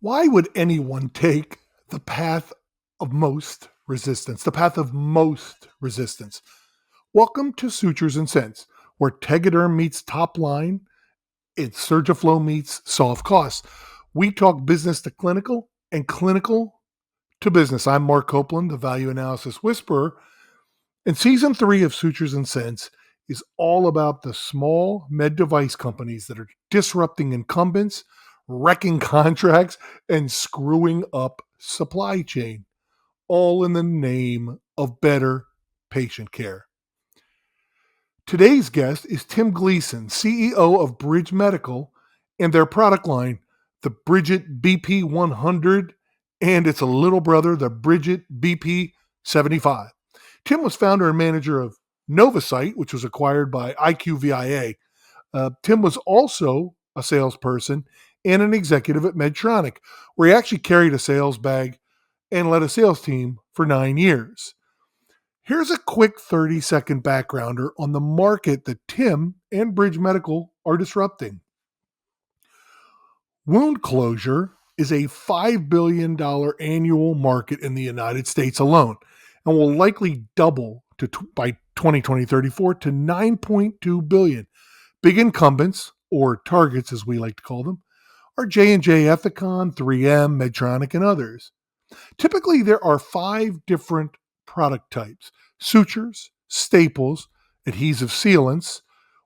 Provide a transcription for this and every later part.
Why would anyone take the path of most resistance? The path of most resistance. Welcome to Sutures and Cents, where Tegaderm meets top line and Surgiflow meets soft costs. We talk business to clinical and clinical to business. I'm Mark Copeland, the value analysis whisperer. And season 3 of Sutures and Cents is all about the small med device companies that are disrupting incumbents, wrecking contracts, and screwing up supply chain, all in the name of better patient care. Today's guest is Tim Gleeson, CEO of Bridge Medical, and their product line, the Bridget BP100, and its a little brother, the Bridget BP75. Tim was founder and manager of Novasight, which was acquired by IQVIA. Tim was also a salesperson and an executive at Medtronic, where he actually carried a sales bag and led a sales team for 9 years. Here's a quick 30-second backgrounder on the market that Tim and Bridge Medical are disrupting. Wound closure is a $5 billion annual market in the United States alone and will likely double by 2034 to $9.2 billion. Big incumbents, or targets as we like to call them, are J&J Ethicon, 3M, Medtronic, and others. Typically, there are 5 different product types: sutures, staples, adhesive sealants,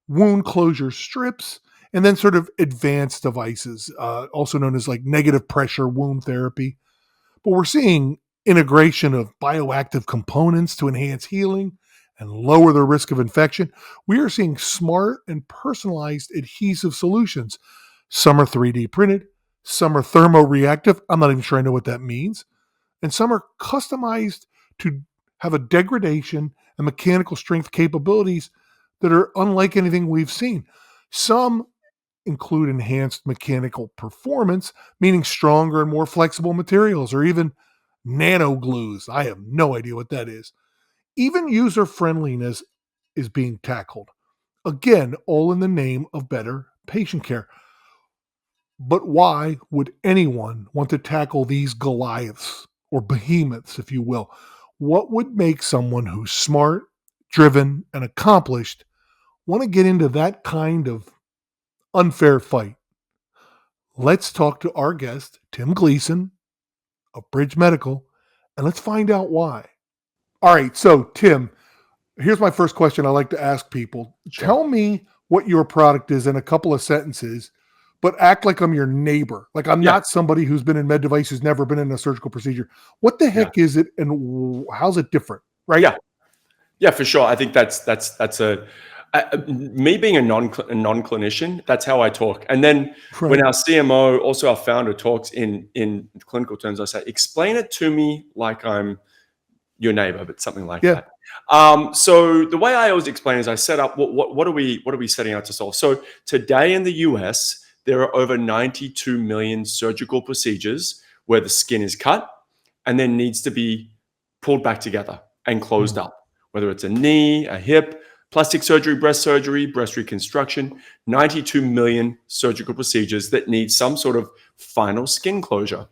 wound closure strips, and then sort of advanced devices, also known as like negative pressure wound therapy. But we're seeing integration of bioactive components to enhance healing and lower the risk of infection. We are seeing smart and personalized adhesive solutions. Some are 3D printed, some are thermoreactive. I'm not even sure I know what that means. And some are customized to have a degradation and mechanical strength capabilities that are unlike anything we've seen. Some include enhanced mechanical performance, meaning stronger and more flexible materials, or even nano glues. I have no idea what that is. Even user friendliness is being tackled. Again, all in the name of better patient care. But why would anyone want to tackle these Goliaths, or behemoths, if you will? What would make someone who's smart, driven, and accomplished want to get into that kind of unfair fight? Let's talk to our guest, Tim Gleeson of Bridge Medical, and let's find out why. All right, so Tim, here's my first question I like to ask people. Sure. Tell me what your product is in a couple of sentences, but act like I'm your neighbor. Like I'm not somebody who's been in med device, who's never been in a surgical procedure. What the heck is it, and how's it different? Right? Yeah, for sure. I think that's me being a non-clinician. That's how I talk. And then when our CMO, also our founder, talks in clinical terms, I say, explain it to me like I'm your neighbor, but something like that. So the way I always explain is I set up what are we setting out to solve. So today in the US, there are over 92 million surgical procedures where the skin is cut and then needs to be pulled back together and closed up, whether it's a knee, a hip, plastic surgery, breast reconstruction, 92 million surgical procedures that need some sort of final skin closure.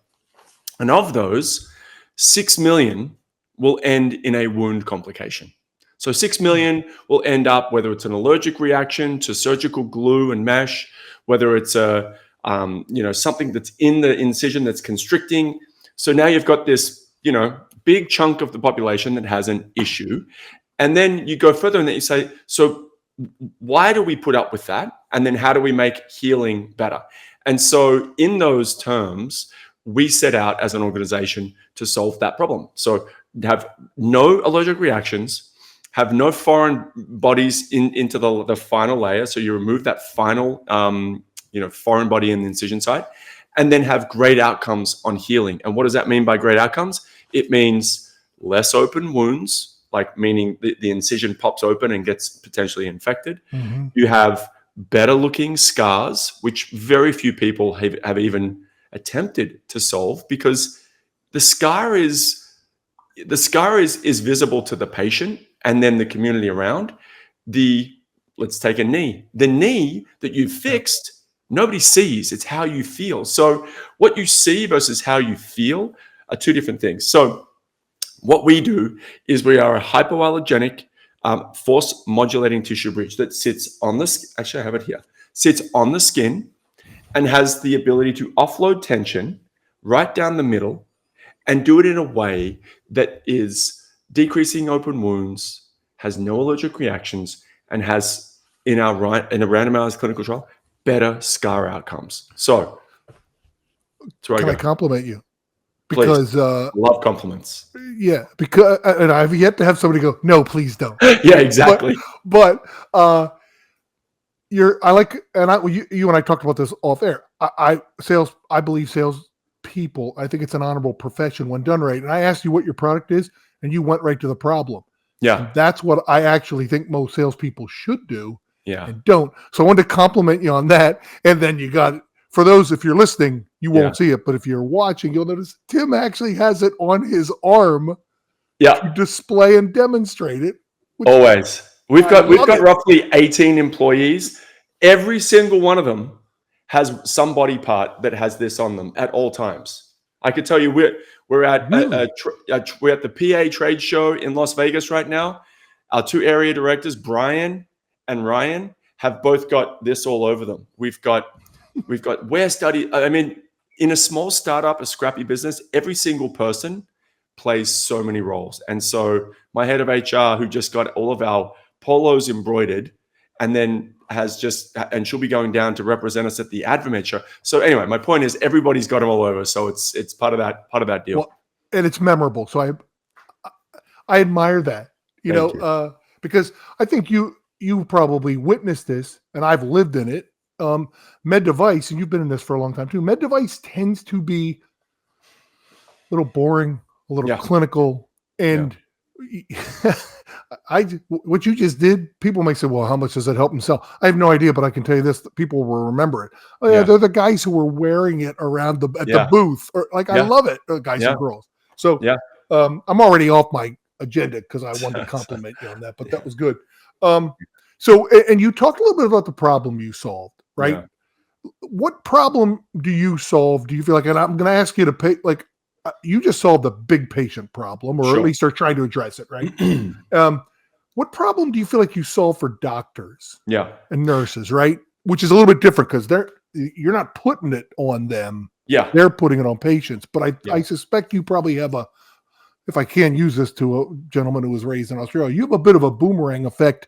And of those, 6 million will end in a wound complication. So 6 million will end up, whether it's an allergic reaction to surgical glue and mesh, whether it's a something that's in the incision that's constricting. So now you've got this, big chunk of the population that has an issue. And then you go further and then you say, so why do we put up with that? And then how do we make healing better? And so in those terms, we set out as an organization to solve that problem. So have no allergic reactions, have no foreign bodies into the final layer. So you remove that final, foreign body in the incision site, and then have great outcomes on healing. And what does that mean by great outcomes? It means less open wounds, like meaning the incision pops open and gets potentially infected. Mm-hmm. You have better looking scars, which very few people have even attempted to solve, because the scar is visible to the patient and then the community around. Let's take a knee. The knee that you've fixed Nobody sees, it's how you feel. So what you see versus how you feel are two different things. So what we do is we are a hypoallergenic force modulating tissue bridge that sits on the, actually I have it here, sits on the skin and has the ability to offload tension right down the middle and do it in a way that is decreasing open wounds, has no allergic reactions, and has in a randomized clinical trial better scar outcomes. So, Can I compliment you? Please. Because Love compliments. Yeah, because and I've yet to have somebody go, no, please don't. Yeah, exactly. But you and I talked about this off air. I believe sales people, I think it's an honorable profession when done right. And I asked you what your product is, and you went right to the problem. Yeah. And that's what I actually think most salespeople should do. Yeah. And don't. So I wanted to compliment you on that. And then you got, for those, if you're listening, you won't see it, but if you're watching, you'll notice Tim actually has it on his arm to display and demonstrate it. Always. We've got roughly 18 employees. Every single one of them has some body part that has this on them at all times. I could tell you we're at we're at the PA trade show in Las Vegas right now. Our two area directors, Brian and Ryan, have both got this all over them. We've got wear study. I mean, in a small startup, a scrappy business, every single person plays so many roles. And so my head of HR, who just got all of our polos embroidered, and then and she'll be going down to represent us at the AdvaMed show. So anyway, my point is everybody's got them all over. So it's part of that deal. Well, and it's memorable. So I admire that, because I think you probably witnessed this, and I've lived in it. Med device, and you've been in this for a long time too. Med device tends to be a little boring, a little clinical, and what you just did, people may say, well, how much does it help them sell? I have no idea, but I can tell you this, people will remember it. Oh yeah, they're the guys who were wearing it around the booth, or I love it, guys and girls. So I'm already off my agenda because I wanted to compliment you on that, but that was good. So, and you talked a little bit about the problem you solved, right? Yeah. What problem do you solve? Do you feel like, and I'm going to ask you to pay, like, you just solved a big patient problem, or at least are trying to address it, right? What problem do you feel like you solve for doctors and nurses, right? Which is a little bit different because you're not putting it on them. Yeah. They're putting it on patients. But I suspect you probably have if I can use this to a gentleman who was raised in Australia, you have a bit of a boomerang effect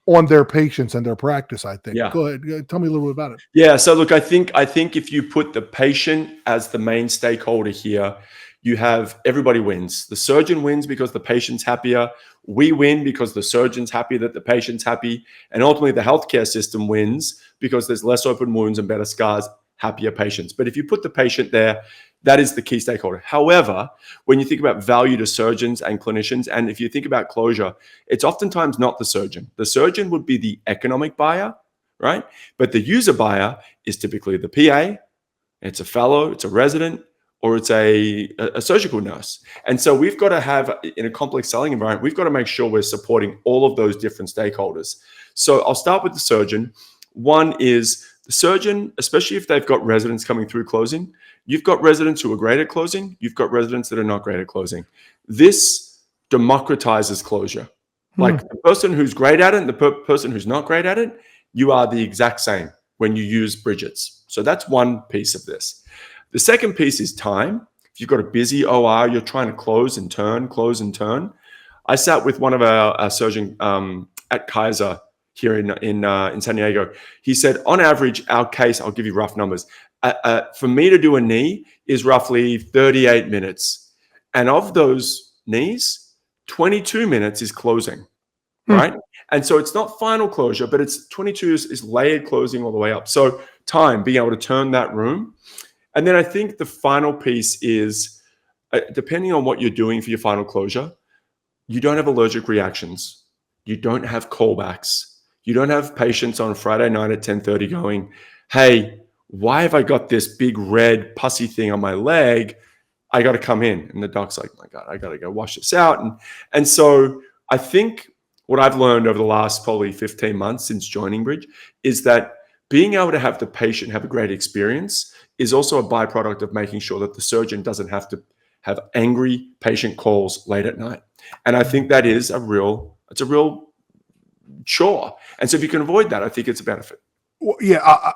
on their patients and their practice, I think. Go ahead. Tell me a little bit about it. Yeah. So look, I think if you put the patient as the main stakeholder here, you have everybody wins. The surgeon wins because the patient's happier. We win because the surgeon's happy that the patient's happy. And ultimately the healthcare system wins because there's less open wounds and better scars, happier patients. But if you put the patient there, that is the key stakeholder. However, when you think about value to surgeons and clinicians, and if you think about closure, it's oftentimes not the surgeon. The surgeon would be the economic buyer, right? But the user buyer is typically the PA, it's a fellow, it's a resident, or it's a surgical nurse. And so we've got to have, in a complex selling environment, we've got to make sure we're supporting all of those different stakeholders. So I'll start with the surgeon. One is the surgeon, especially if they've got residents coming through closing. You've got residents who are great at closing. You've got residents that are not great at closing. This democratizes closure. Like the person who's great at it and the person who's not great at it, you are the exact same when you use Bridget's. So that's one piece of this. The second piece is time. If you've got a busy OR, you're trying to close and turn. I sat with one of our surgeon at Kaiser here in San Diego. He said, on average, our case, I'll give you rough numbers. For me to do a knee is roughly 38 minutes. And of those knees, 22 minutes is closing, right? And so it's not final closure, but it's 22 is layered closing all the way up. So time, being able to turn that room. And then I think the final piece is, depending on what you're doing for your final closure, you don't have allergic reactions. You don't have callbacks. You don't have patients on Friday night at 10:30 going, hey, why have I got this big red pussy thing on my leg? I got to come in. And the doc's like, my God, I got to go wash this out. And so I think what I've learned over the last probably 15 months since joining Bridge is that being able to have the patient have a great experience is also a byproduct of making sure that the surgeon doesn't have to have angry patient calls late at night. And I think that is a real chore. And so if you can avoid that, I think it's a benefit. Well, yeah, I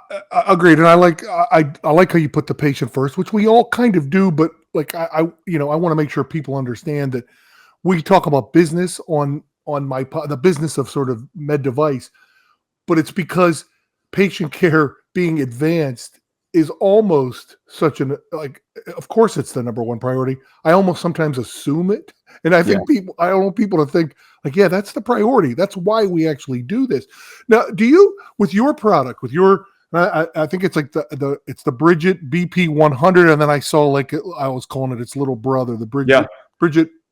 agreed, and I like how you put the patient first, which we all kind of do. But like I want to make sure people understand that we talk about business on the business of sort of med device, but it's because patient care being advanced is almost such an like. Of course, it's the number one priority. I almost sometimes assume it, and I think I don't want people to think like, yeah, that's the priority. That's why we actually do this. Now, do you with your product, with your I think it's like it's the Bridget BP100, and then I saw like I was calling it its little brother, the Bridget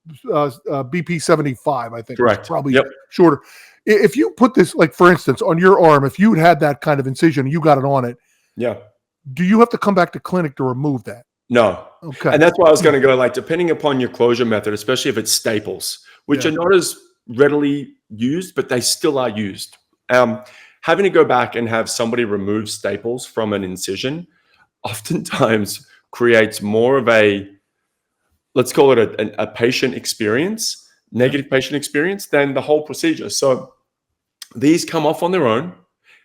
BP75. I think Correct. Probably shorter. If you put this, like for instance, on your arm, if you had that kind of incision, you got it on it. Yeah. Do you have to come back to clinic to remove that? No. Okay. And that's why I was going to go, like, depending upon your closure method, especially if it's staples, which are not as readily used, but they still are used. Having to go back and have somebody remove staples from an incision oftentimes creates more of a, let's call it a patient experience, negative patient experience, than the whole procedure. So these come off on their own,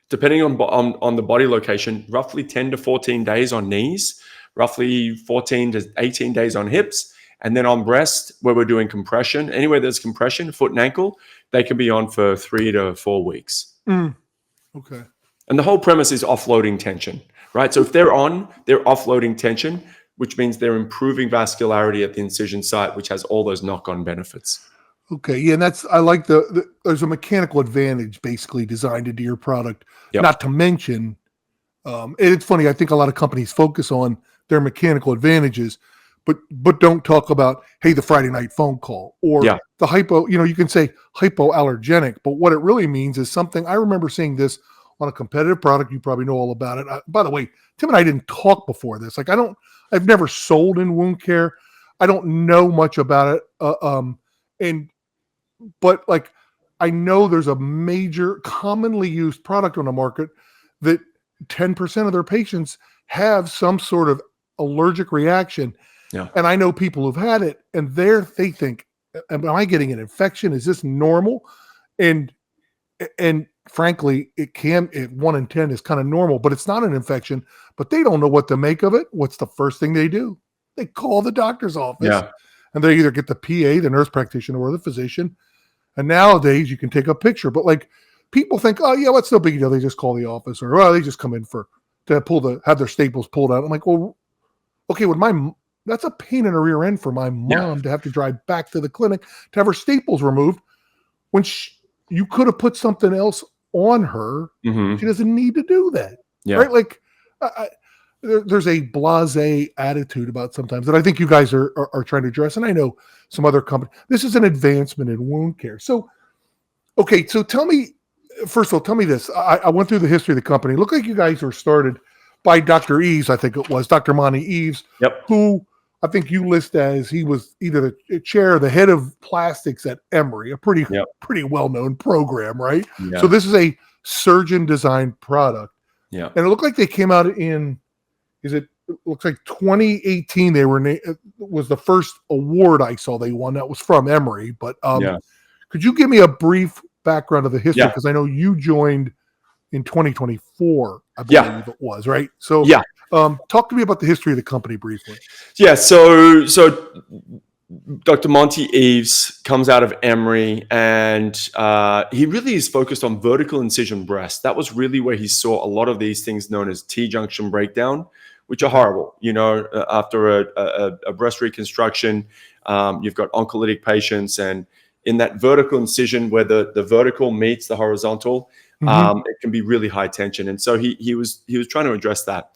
depending on the body location, roughly 10 to 14 days on knees, roughly 14 to 18 days on hips. And then on breast, where we're doing compression, anywhere there's compression, foot and ankle, they can be on for 3 to 4 weeks. Okay. And the whole premise is offloading tension, right? So if they're offloading tension, which means they're improving vascularity at the incision site, which has all those knock-on benefits. Okay, yeah, and I like there's a mechanical advantage basically designed into your product. Not to mention, and it's funny, I think a lot of companies focus on their mechanical advantages, but don't talk about, hey, the Friday night phone call or the hypo. You can say hypoallergenic, but what it really means is something. I remember seeing this on a competitive product. You probably know all about it. By the way, Tim and I didn't talk before this. Like I've never sold in wound care. I don't know much about it. But like, I know there's a major commonly used product on the market that 10% of their patients have some sort of allergic reaction. Yeah. And I know people who've had it and they think, am I getting an infection? Is this normal? And frankly, it 1 in 10 is kind of normal, but it's not an infection, but they don't know what to make of it. What's the first thing they do? They call the doctor's office and they either get the PA, the nurse practitioner, or the physician. And nowadays you can take a picture, but like people think, oh yeah, what's no big deal? They just call the office, or they just come in to have their staples pulled out. I'm like, well, okay, that's a pain in the rear end for my mom to have to drive back to the clinic to have her staples removed when you could have put something else on her. Mm-hmm. She doesn't need to do that, right? Like there's a blasé attitude about sometimes that I think you guys are trying to address. And I know some other companies, this is an advancement in wound care. So, okay. So tell me this. I went through the history of the company. It looked like you guys were started by Dr. Eves. I think it was Dr. Monty Eves, who I think you list as he was either the chair or the head of plastics at Emory, a pretty well-known program, right? Yeah. So this is a surgeon designed product. Yeah. And it looked like they came out it looks like 2018 they was the first award I saw they won. That was from Emory. But could you give me a brief background of the history? Because I know you joined in 2024, I believe it was, right? So talk to me about the history of the company briefly. Yeah, so Dr. Monty Eves comes out of Emory, and he really is focused on vertical incision breast. That was really where he saw a lot of these things known as T-junction breakdown, which are horrible. After a breast reconstruction, you've got oncolytic patients, and in that vertical incision where the vertical meets the horizontal, it can be really high tension. And so he was trying to address that.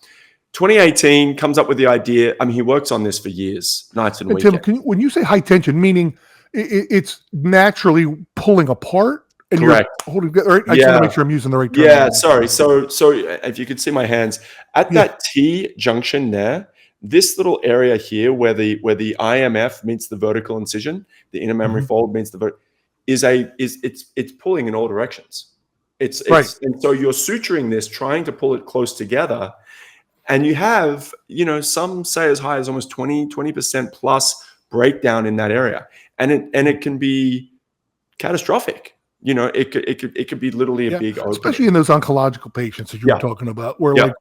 2018 comes up with the idea. I mean, he works on this for years, nights and weekends. Tim, when you say high tension, meaning it's naturally pulling apart? And correct. You're holding together, right? I just want to make sure I'm using the right term. Yeah, sorry. So if you could see my hands at that T junction there, this little area here where the IMF meets the vertical incision, the inner mammary fold meets the it's pulling in all directions. And so you're suturing this, trying to pull it close together. And you have, some say as high as almost 20% plus breakdown in that area. And it can be catastrophic. It could be literally a big opening. Especially in those oncological patients that you were talking about, where like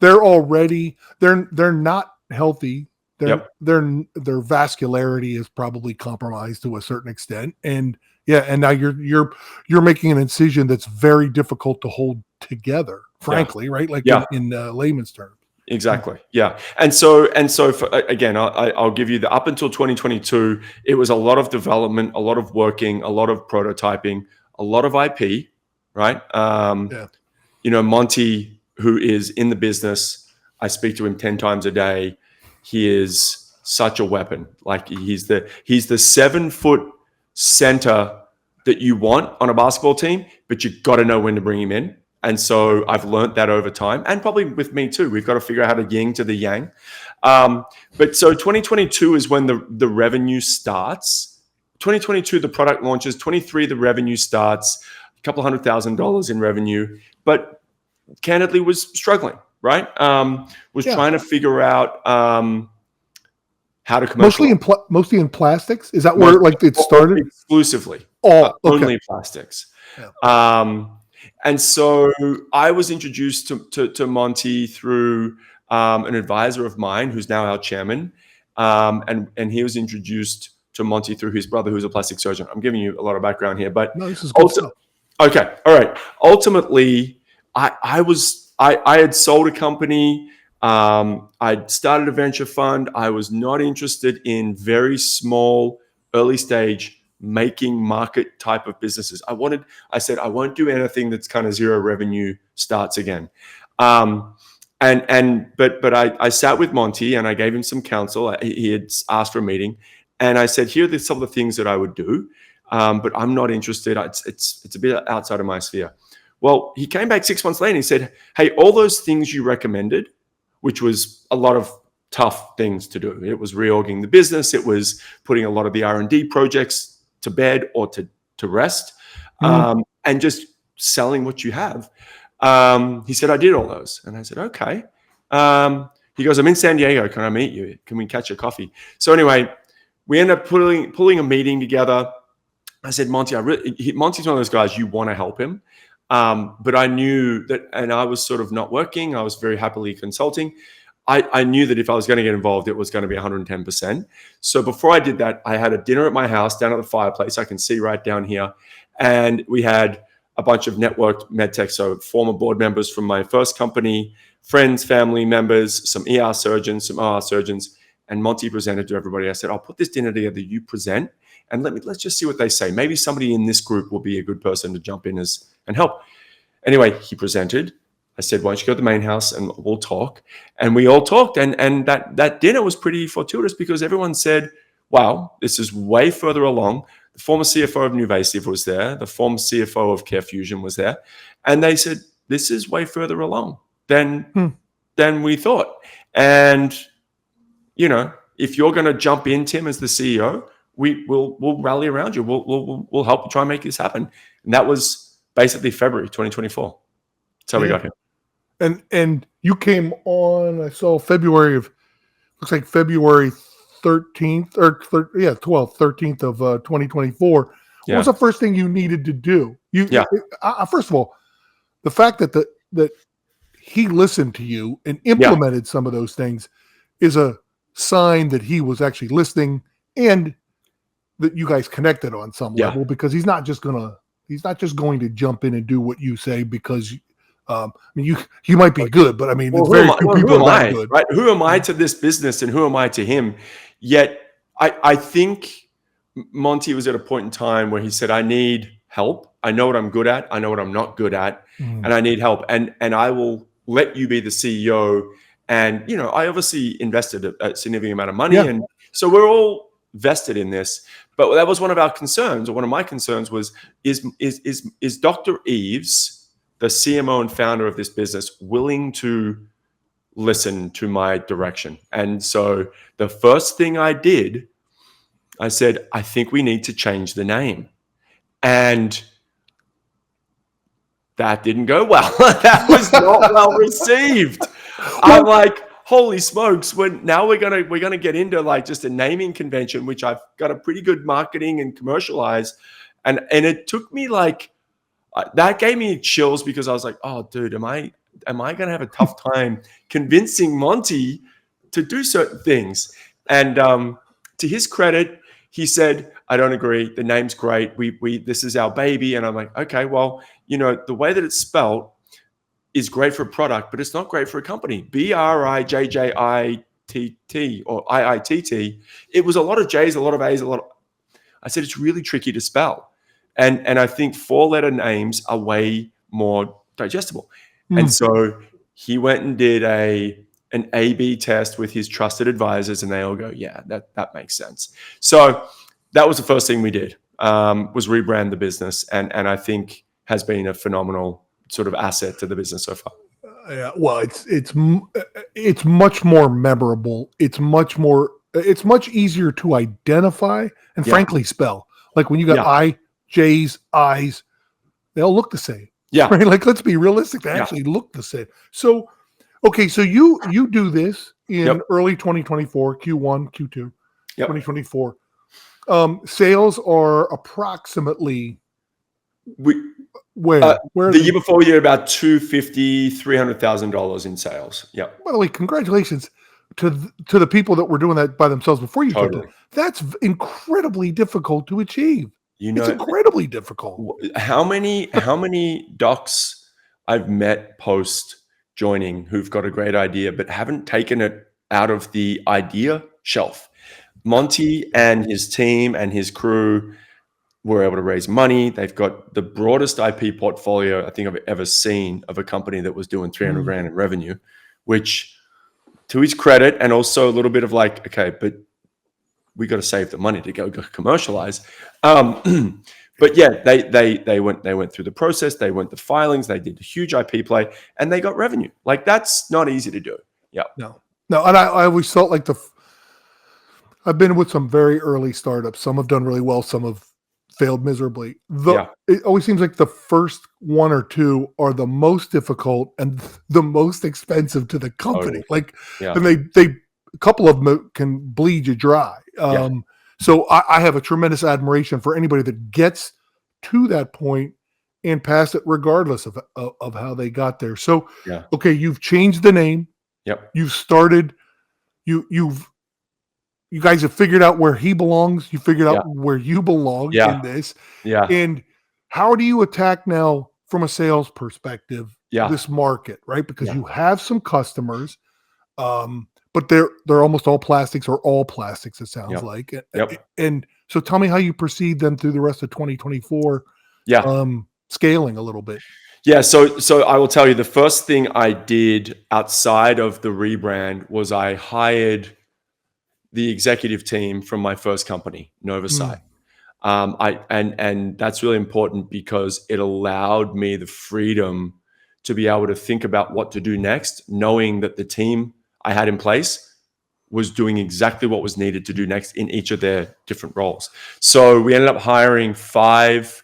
they're not healthy. Their vascularity is probably compromised to a certain extent. And now you're making an incision that's very difficult to hold together, frankly, right? Like in layman's terms. Exactly. Yeah. And so again, I'll give you up until 2022, it was a lot of development, a lot of working, a lot of prototyping, a lot of IP, right? Monty, who is in the business, I speak to him 10 times a day. He is such a weapon. Like he's the 7-foot center that you want on a basketball team, but you got to know when to bring him in. And so I've learned that over time, and probably with me too. We've got to figure out how to yin to the yang. But so 2022 is when the revenue starts. 2022, the product launches. 23, the revenue starts. A couple $100,000 in revenue, but candidly was struggling. Right? Was trying to figure out how to commercialize. Mostly in plastics. Is that where it started? Exclusively. Only plastics. Yeah. And so I was introduced to Monty through an advisor of mine who's now our chairman. And he was introduced to Monty through his brother, who's a plastic surgeon. I'm giving you a lot of background here, but no, this is good stuff. Okay. All right. Ultimately, I had sold a company. I'd started a venture fund. I was not interested in very small, early stage making market type of businesses. I said, I won't do anything that's kind of zero revenue starts again. But I sat with Monty and I gave him some counsel. He had asked for a meeting, and I said, here are some of the things that I would do, but I'm not interested. It's a bit outside of my sphere. Well, he came back 6 months later and he said, hey, all those things you recommended, which was a lot of tough things to do. It was reorging the business. It was putting a lot of the R&D projects to bed or to rest, and just selling what you have. He said, I did all those. And I said, okay. He goes, I'm in San Diego. Can I meet you? Can we catch a coffee? So anyway, we ended up pulling a meeting together. I said, Monty, Monty's one of those guys, you want to help him. But I knew that, and I was sort of not working. I was very happily consulting. I knew that if I was going to get involved, it was going to be 110%. So before I did that, I had a dinner at my house down at the fireplace. I can see right down here. And we had a bunch of networked medtech, so former board members from my first company, friends, family members, some ER surgeons, some OR surgeons, and Monty presented to everybody. I said, I'll put this dinner together, you present, and let's just see what they say. Maybe somebody in this group will be a good person to jump in and help. Anyway, he presented. I said, why don't you go to the main house and we'll talk? And we all talked. And that dinner was pretty fortuitous because everyone said, wow, this is way further along. The former CFO of NuVasive was there. The former CFO of CareFusion was there. And they said, this is way further along than we thought. And, if you're going to jump in, Tim, as the CEO, we'll rally around you. We'll help try and make this happen. And that was basically February 2024. That's how we got here. And you came on, I saw February 13th or 12th, 13th of 2024. What was the first thing you needed to do? First of all, the fact that he listened to you and implemented some of those things is a sign that he was actually listening and that you guys connected on some level, because he's not just going to jump in and do what you say because you might be good, but it's very few people that are good. Right? Who am I to this business and who am I to him? Yet I think Monty was at a point in time where he said, I need help. I know what I'm good at. I know what I'm not good at. And I need help. And I will let you be the CEO. And, I obviously invested a significant amount of money. Yeah. And so we're all vested in this. But that was one of our concerns, or one of my concerns was, is Dr. Eves, the CMO and founder of this business, willing to listen to my direction? And so the first thing I did, I said, I think we need to change the name. And that didn't go well. That was not well received. I'm like, holy smokes! Now we're gonna get into like just a naming convention, which I've got a pretty good marketing and commercialize, and it took me like that gave me chills because I was like, oh, dude, am I gonna have a tough time convincing Monty to do certain things? And to his credit, he said, I don't agree. The name's great. We this is our baby. And I'm like, okay, well, the way that it's spelled is great for a product, but it's not great for a company. BRIJJITT or IITT. It was a lot of J's, a lot of A's, a lot of. I said it's really tricky to spell, and I think 4-letter names are way more digestible. And so he went and did an A/B test with his trusted advisors, and they all go, yeah, that makes sense. So that was the first thing we did, was rebrand the business, and I think has been a phenomenal sort of asset to the business so far. Yeah, well, it's much more memorable. It's much easier to identify and frankly spell. Like when you got I, J's, I's, they all look the same. Yeah. Right? Like, let's be realistic. They actually look the same. So, okay, so you do this in early 2024, Q1, Q2, 2024. Sales are approximately where the year before we did about $250,000-$300,000 in sales. Yeah. By the way, congratulations to the people that were doing that by themselves before you totally. That's incredibly difficult to achieve. It's incredibly difficult. How many docs I've met post joining who've got a great idea but haven't taken it out of the idea shelf. Monty and his team and his crew were able to raise money. They've got the broadest IP portfolio I think I've ever seen of a company that was doing 300 grand in revenue, which to his credit, and also a little bit of like, okay, but we got to save the money to go commercialize. But yeah, they went through the process. They went the filings. They did a huge IP play, and they got revenue. Like that's not easy to do. Yeah. No. And I always felt like I've been with some very early startups. Some have done really well. Some have failed miserably. It always seems like the first one or two are the most difficult and the most expensive to the company. And they a couple of them can bleed you dry. So I have a tremendous admiration for anybody that gets to that point and past it, regardless of how they got there. So, okay, you've changed the name. You've started. You guys have figured out where he belongs. You figured out where you belong in this. And how do you attack now from a sales perspective this market, right? Because you have some customers, but they're almost all plastics or all plastics, it sounds like. And so tell me how you proceed then through the rest of 2024, scaling a little bit. Yeah, so I will tell you the first thing I did outside of the rebrand was I hired the executive team from my first company, Novasight. And that's really important because it allowed me the freedom to be able to think about what to do next, knowing that the team I had in place was doing exactly what was needed to do next in each of their different roles. So we ended up hiring five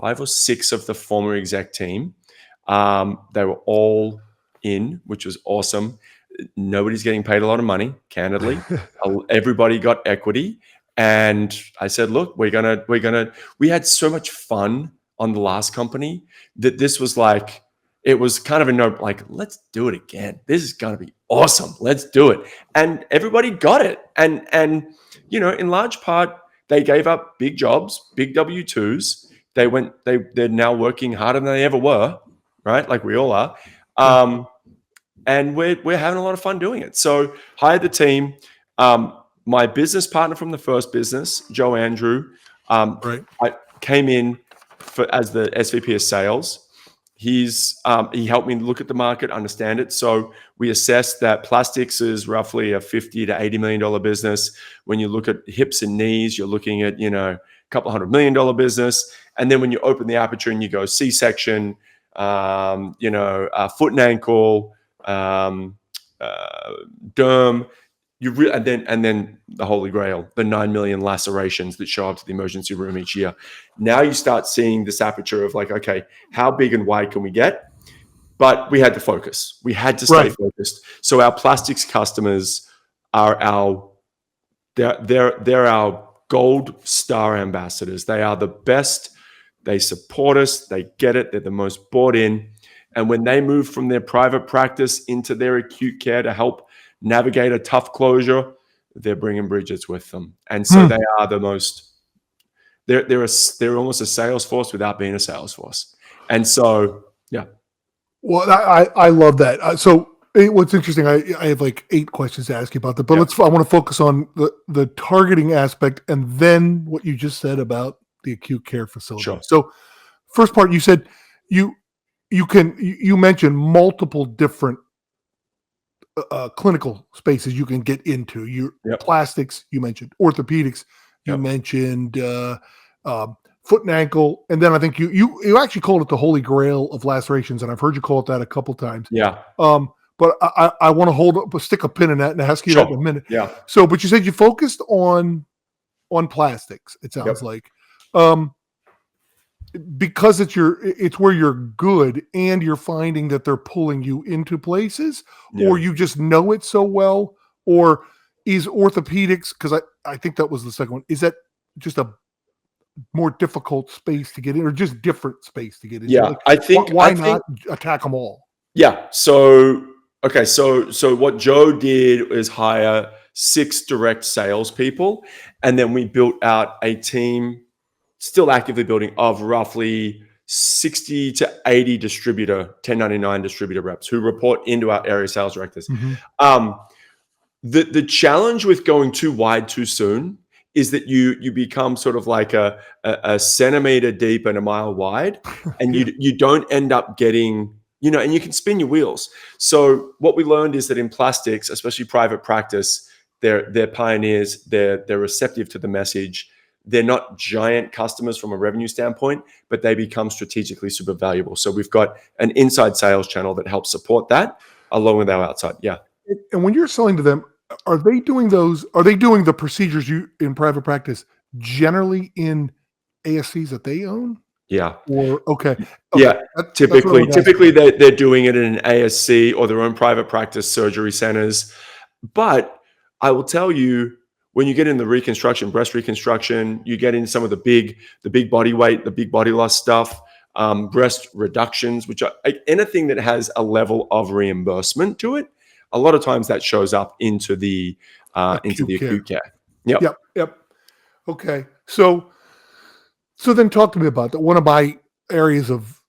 or six of the former exec team. They were all in, which was awesome. Nobody's getting paid a lot of money, candidly. Everybody got equity. And I said, look, we had so much fun on the last company that this was like, it was kind of a no, like, let's do it again. This is going to be awesome. Let's do it. And everybody got it. And in large part, they gave up big jobs, big W-2s. They're now working harder than they ever were, right? Like we all are. And we're having a lot of fun doing it. So hired the team. My business partner from the first business, Joe Andrew, I came in as the SVP of sales. He helped me look at the market, understand it. So we assessed that plastics is roughly a $50 to $80 million business. When you look at hips and knees, you're looking at a couple $100 million business. And then when you open the aperture and you go C-section, foot and ankle, derm, and then the holy grail, the 9 million lacerations that show up to the emergency room each year. Now you start seeing this aperture of like, okay, how big and wide can we get? But we had to focus. We had to stay focused. So our plastics customers are they're our gold star ambassadors. They are the best. They support us. They get it. They're the most bought in. And when they move from their private practice into their acute care to help navigate a tough closure, they're bringing Bridgets with them. And so they are the most, they're almost a sales force without being a sales force. And so, yeah. Well, I love that. So what's interesting, I have like 8 questions to ask you about that, but I want to focus on the targeting aspect and then what you just said about the acute care facility. Sure. So first part, you said you mentioned multiple different clinical spaces you can get into. Your plastics, you mentioned orthopedics, you mentioned foot and ankle, and then I think you actually called it the holy grail of lacerations, and I've heard you call it that a couple times. Yeah. But I want to stick a pin in that and ask you that in a minute. Yeah. So, but you said you focused on plastics. It sounds like, because it's where you're good, and you're finding that they're pulling you into places, or you just know it so well, or is orthopedics, because I think that was the second one. Is that just a more difficult space to get in, or just different space to get in? Yeah, like, I think why not attack them all? Yeah. So okay, so what Joe did is hire 6 direct salespeople, and then we built out a team, still actively building, of roughly 60 to 80 distributor 1099 distributor reps who report into our area sales directors. The challenge with going too wide too soon is that you become sort of like a centimeter deep and a mile wide, and you don't end up getting, and you can spin your wheels. So what we learned is that in plastics, especially private practice, they're pioneers. They're receptive to the message. They're not giant customers from a revenue standpoint, but they become strategically super valuable. So we've got an inside sales channel that helps support that, along with our outside. Yeah. And when you're selling to them, are they doing the procedures in private practice generally in ASCs that they own? Yeah. Or okay. Yeah. Typically they're doing it in an ASC or their own private practice surgery centers. But I will tell you, when you get in the reconstruction, breast reconstruction, you get in some of the big body weight, the big body loss stuff, breast reductions, which are anything that has a level of reimbursement to it. A lot of times that shows up into the acute care. Yep. Okay. So then talk to me about that. One of my areas of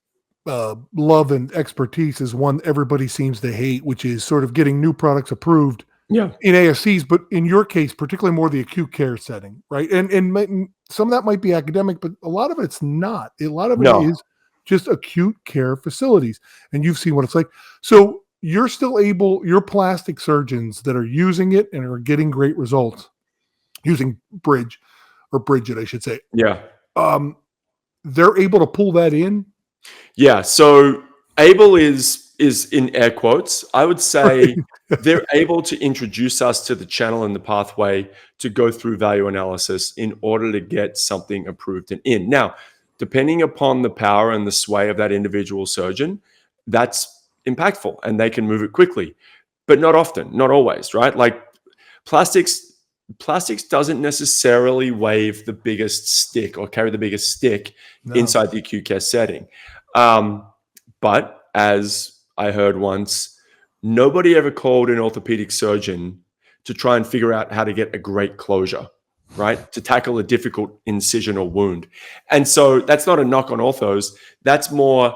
love and expertise is one everybody seems to hate, which is sort of getting new products approved in ASCs, but in your case, particularly more the acute care setting, right? And some of that might be academic, but a lot of it's not. A lot of it is just acute care facilities, and you've seen what it's like. So you're still your plastic surgeons that are using it and are getting great results using Bridget, I should say. Yeah. They're able to pull that in. Yeah. So able is in air quotes. I would say they're able to introduce us to the channel and the pathway to go through value analysis in order to get something approved and in. Now, depending upon the power and the sway of that individual surgeon, that's impactful and they can move it quickly, but not often, not always, right? Like plastics doesn't necessarily wave the biggest stick or carry the biggest stick inside the acute care setting. But as I heard once, nobody ever called an orthopedic surgeon to try and figure out how to get a great closure, right? To tackle a difficult incision or wound. And so that's not a knock on orthos. That's more,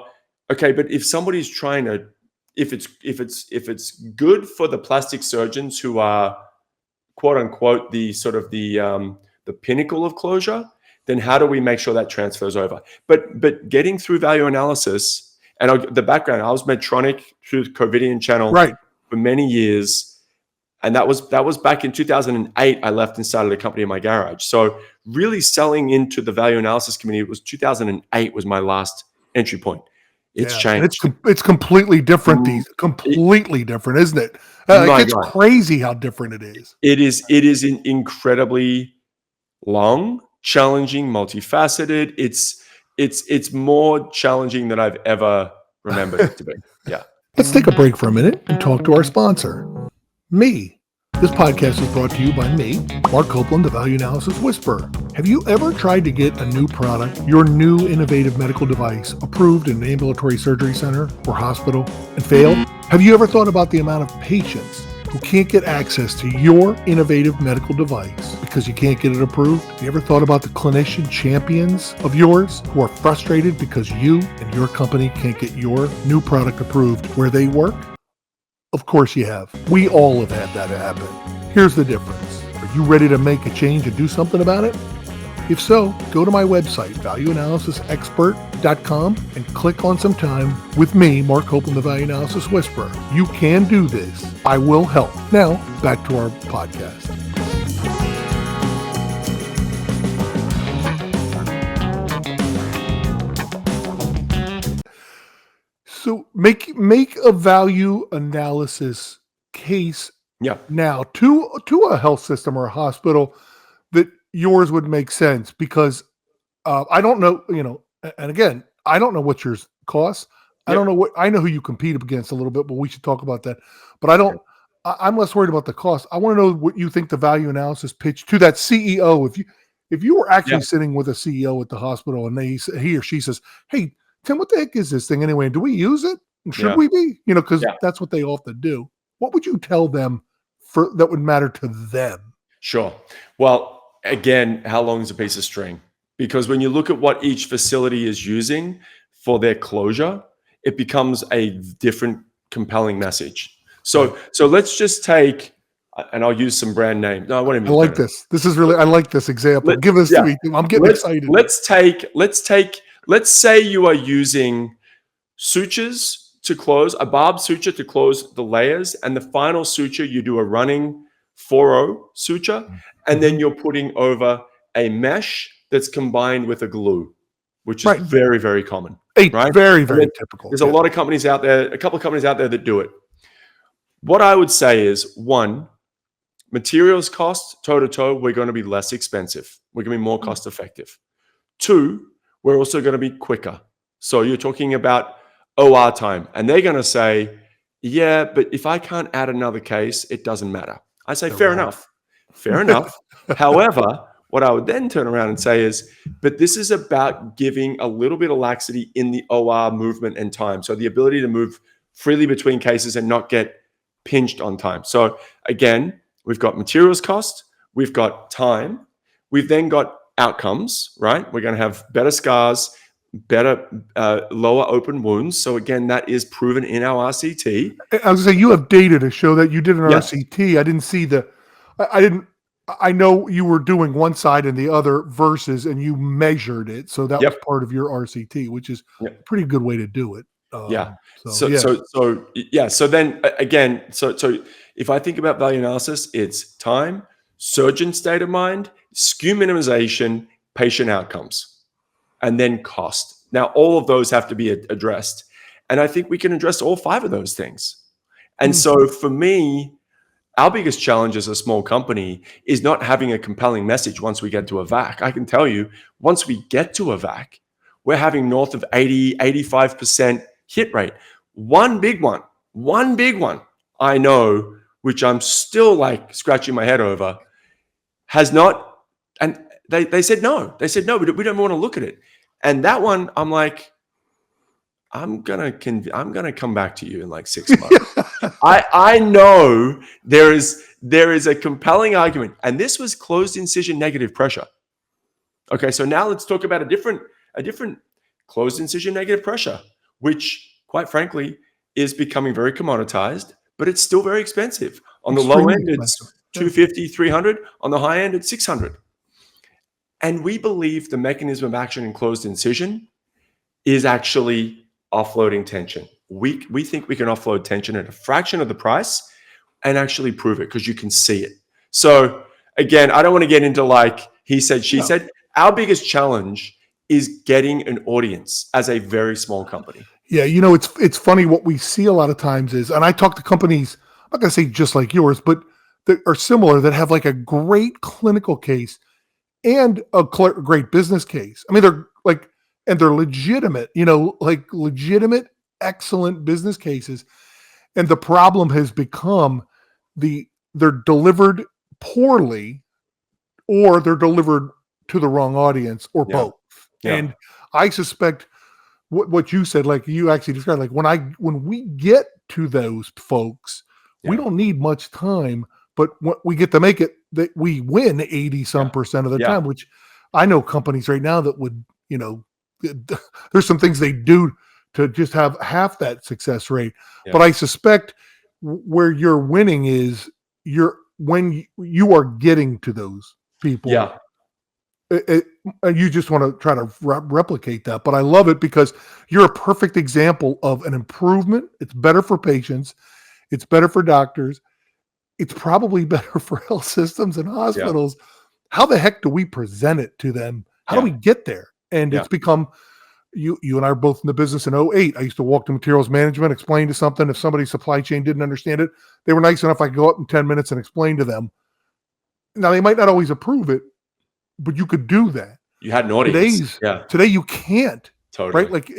okay, but if somebody's trying to, if it's good for the plastic surgeons who are quote unquote the sort of the pinnacle of closure, then how do we make sure that transfers over? But getting through value analysis, and the background, I was Medtronic through the Covidian channel for many years, and that was back in 2008. I left and started a company in my garage. So really selling into the value analysis community, it was 2008 was my last entry point. It's Yeah, and changed. it's completely different. Mm, it- Completely different, isn't it? my It's God, crazy how different it is. it is incredibly long, challenging, multifaceted. It's more challenging than I've ever remembered it to be. Yeah. Let's take a break for a minute and talk to our sponsor, me. This podcast is brought to you by me, Mark Copeland, the Value Analysis Whisperer. Have you ever tried to get a new product, your new innovative medical device, approved in an ambulatory surgery center or hospital and failed? Have you ever thought about the amount of patients who can't get access to your innovative medical device because you can't get it approved? Have you ever thought about the clinician champions of yours who are frustrated because you and your company can't get your new product approved where they work? Of course you have. We all have had that happen. Here's the difference. Are you ready to make a change and do something about it? If so, go to my website, valueanalysisexpert.com, and click on some time with me, Mark Copeland, the Value Analysis Whisperer. You can do this. I will help. Now, back to our podcast. So make a value analysis case Yeah. now to a health system or a hospital that yours would make sense, because I don't know, and again, I don't know what yours costs. I don't Yep. know I know who you compete against a little bit, but we should talk about that. But I don't, I'm less worried about the cost. I want to know what you think the value analysis pitch to that CEO. If you were Yeah. actually sitting with a CEO at the hospital and he or she says, "Hey, Tim, what the heck is this thing anyway? Do we use it? Should Yeah. we be?" Because Yeah. that's what they often do. What would you tell them for that would matter to them? Sure. Well, again, how long is a piece of string? Because when you look at what each facility is using for their closure, it becomes a different compelling message. So let's just take, and I'll use some brand name. No, I won't even I use like brand name. this. This is really, I like this example. Let, Give this yeah. to me. I'm getting Let's excited. let's say you are using sutures to close, a barb suture to close the layers, and the final suture you do a running 4-0 suture, and then you're putting over a mesh that's combined with a glue, which is Right. very, very common, right? Very, And very then typical. there's a lot of companies out there, a couple of companies out there that do it. What I would say is, one, materials cost toe to toe, we're going to be less expensive. We're going to be more cost effective. Two, we're also going to be quicker. So you're talking about OR time, and they're going to say, yeah, but if I can't add another case, it doesn't matter. I say, They're fair wrong. enough. Fair enough. However, what I would then turn around and say is, but this is about giving a little bit of laxity in the OR movement and time. So the ability to move freely between cases and not get pinched on time. So again, we've got materials cost, we've got time, we've then got outcomes, right? We're going to have better scars, better lower open wounds. So again, that is proven in our RCT. I was going to say, you have data to show that you did an Yes. RCT. I didn't see I didn't, I know you were doing one side and the other versus, and you measured it. So that was part of your RCT, which is a pretty good way to do it. Yeah. So then again, so if I think about value analysis, it's time, surgeon state of mind, SKU minimization, patient outcomes, and then cost. Now, all of those have to be addressed. And I think we can address all five of those things. And so for me, our biggest challenge as a small company is not having a compelling message once we get to a VAC. I can tell you, once we get to a VAC, we're having north of 80, 85% hit rate. One big one I know, which I'm still like scratching my head over, has not, and they said no. They said no, we don't want to look at it. And that one, I'm like, I'm gonna come back to you in like 6 months. I know there is a compelling argument, and this was closed incision negative pressure. Okay, so now let's talk about a different closed incision negative pressure, which quite frankly is becoming very commoditized, but it's still very expensive. On the low end, it's $250, $300. On the high end, it's $600. And we believe the mechanism of action in closed incision is actually offloading tension. We think we can offload tension at a fraction of the price and actually prove it, because you can see it. So again, I don't want to get into like he said, she said. Our biggest challenge is getting an audience as a very small company. Yeah, it's funny what we see a lot of times is, and I talk to companies, I'm not going to say just like yours, but that are similar that have like a great clinical case and a great business case. I mean, they're like, and they're legitimate, like legitimate, excellent business cases. And the problem has become they're delivered poorly or they're delivered to the wrong audience or Yeah. both. Yeah. And I suspect what you said, like you actually described, like when we get to those folks, we Yeah. don't need much time, but what we get to make it that we win 80 some Yeah. percent of the Yeah. time, which I know companies right now that would, there's some things they do to just have half that success rate. But Yeah. I suspect where you're winning is when you are getting to those people Yeah. and you just want to try to replicate that. But I love it because you're a perfect example of an improvement. It's better for patients. It's better for doctors. It's probably better for health systems and Yeah. hospitals. How the heck do we present it to them? How do we Yeah. get there? And Yeah. it's become you and I are both in the business in '08. I used to walk to materials management, explain to something. If somebody's supply chain didn't understand it, they were nice enough I could go up in 10 minutes and explain to them. Now they might not always approve it, but you could do that. You had an audience. Yeah. Today you can't, right? Totally. Like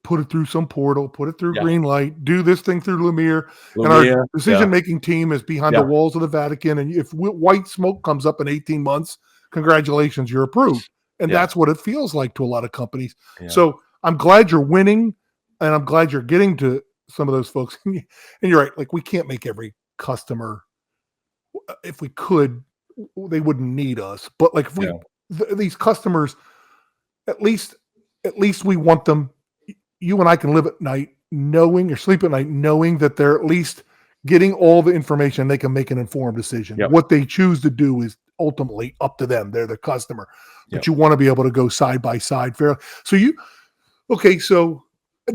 put it through some portal, put it through Yeah. green light, do this thing through Lumiere, and our Lumia. Yeah. decision-making team is behind the Yeah. walls of the Vatican. And if white smoke comes up in 18 months, congratulations, you're approved. And Yeah. that's what it feels like to a lot of companies. Yeah. So I'm glad you're winning, and I'm glad you're getting to some of those folks. And you're right, like we can't make every customer. If we could, they wouldn't need us. But like if we Yeah. these customers, at least we want them. You and I can live at night knowing, or sleep at night knowing that they're at least getting all the information. They can make an informed decision. Yep. What they choose to do is ultimately up to them. They're the customer, but Yep. you want to be able to go side by side fairly. So okay. So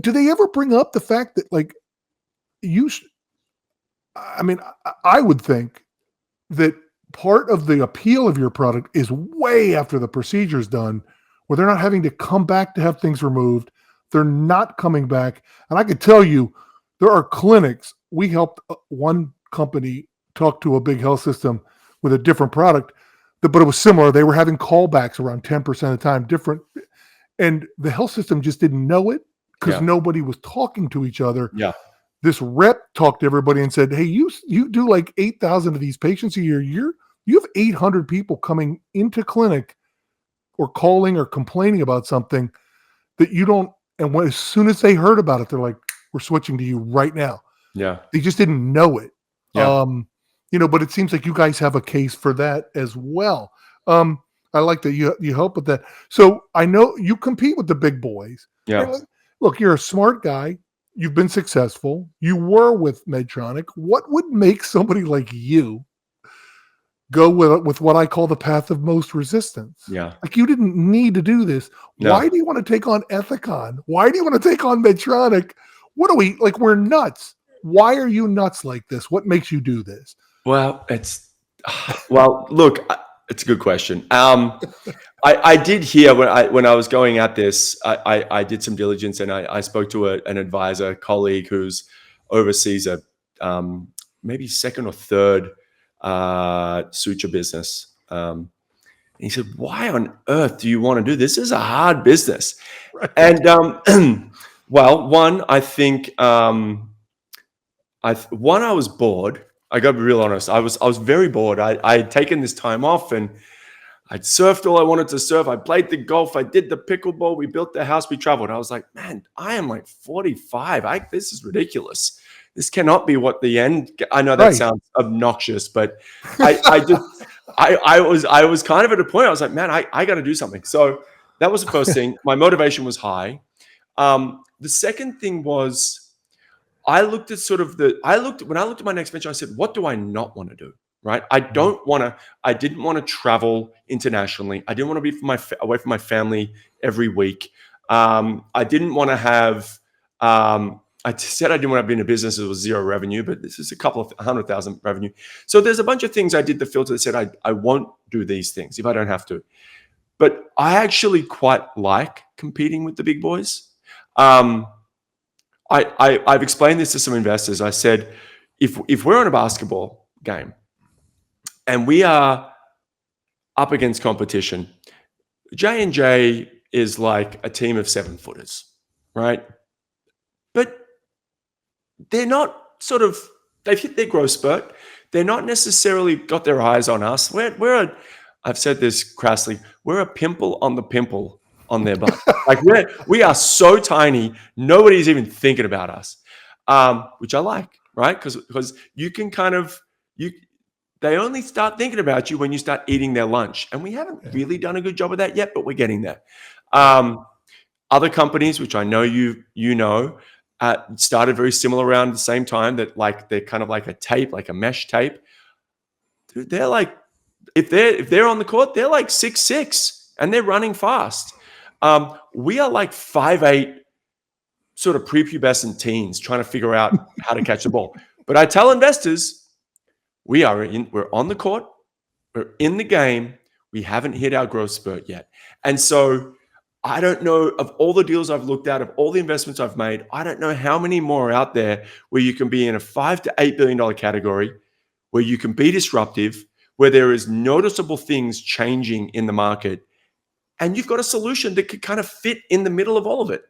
do they ever bring up the fact that like you? I mean, I would think that part of the appeal of your product is way after the procedure is done, where they're not having to come back to have things removed. They're not coming back. And I could tell you, there are clinics. We helped one company talk to a big health system with a different product, but it was similar. They were having callbacks around 10% of the time, different. And the health system just didn't know it because Yeah. nobody was talking to each other. Yeah. This rep talked to everybody and said, "Hey, you do like 8,000 of these patients a year. You have 800 people coming into clinic or calling or complaining about something that you don't." And as soon as they heard about it, they're like, "We're switching to you right now." Yeah. They just didn't know it. Yeah. But it seems like you guys have a case for that as well. I like that you help with that. So I know you compete with the big boys. Yeah. Right? Look, you're a smart guy. You've been successful. You were with Medtronic. What would make somebody like you go with what I call the path of most resistance? Yeah. Like you didn't need to do this. No. Why do you want to take on Ethicon? Why do you want to take on Medtronic? What are we like? We're nuts. Why are you nuts like this? What makes you do this? Well, look, it's a good question. I did hear when I was going at this, I did some diligence and I spoke to an advisor colleague who's oversees a maybe second or third suture business. He said, "Why on earth do you want to do this? This is a hard business." Right. And well, one, I think I was bored. I got to be real honest. I was very bored. I had taken this time off and I'd surfed all I wanted to surf. I played the golf. I did the pickleball. We built the house. We traveled. I was like, man, I am like 45. This is ridiculous. This cannot be what the end. I know that sounds obnoxious, but I was kind of at a point. I was like, man, I got to do something. So that was the first thing. My motivation was high. The second thing was when I looked at my next venture, I said, what do I not want to do? Right? I didn't want to travel internationally. I didn't want to be away from my family every week. I didn't want to have, I said I didn't want to be in a business that was zero revenue, but this is a couple of 100,000 revenue. So there's a bunch of things I did the filter that said, I won't do these things if I don't have to. But I actually quite like competing with the big boys. I've explained this to some investors. I said, if we're on a basketball game and we are up against competition, J&J is like a team of 7-footers, right? But they're not they've hit their growth spurt. They're not necessarily got their eyes on us. I've said this crassly, we're a pimple on the pimple on their butt. Like we are so tiny, nobody's even thinking about us, which I like, right? Because you can they only start thinking about you when you start eating their lunch. And we haven't really done a good job of that yet, but we're getting there. Other companies, which I know you know, started very similar around the same time, that like they're kind of like a tape, like a mesh tape. Dude, they're like, if they're on the court, they're like 6'6" and they're running fast. We are like 5'8", sort of prepubescent teens trying to figure out how to catch the ball. But I tell investors, we're on the court, we're in the game, we haven't hit our growth spurt yet. And so I don't know, of all the deals I've looked at, of all the investments I've made, I don't know how many more are out there where you can be in a $5 to $8 billion category, where you can be disruptive, where there is noticeable things changing in the market, and you've got a solution that could kind of fit in the middle of all of it.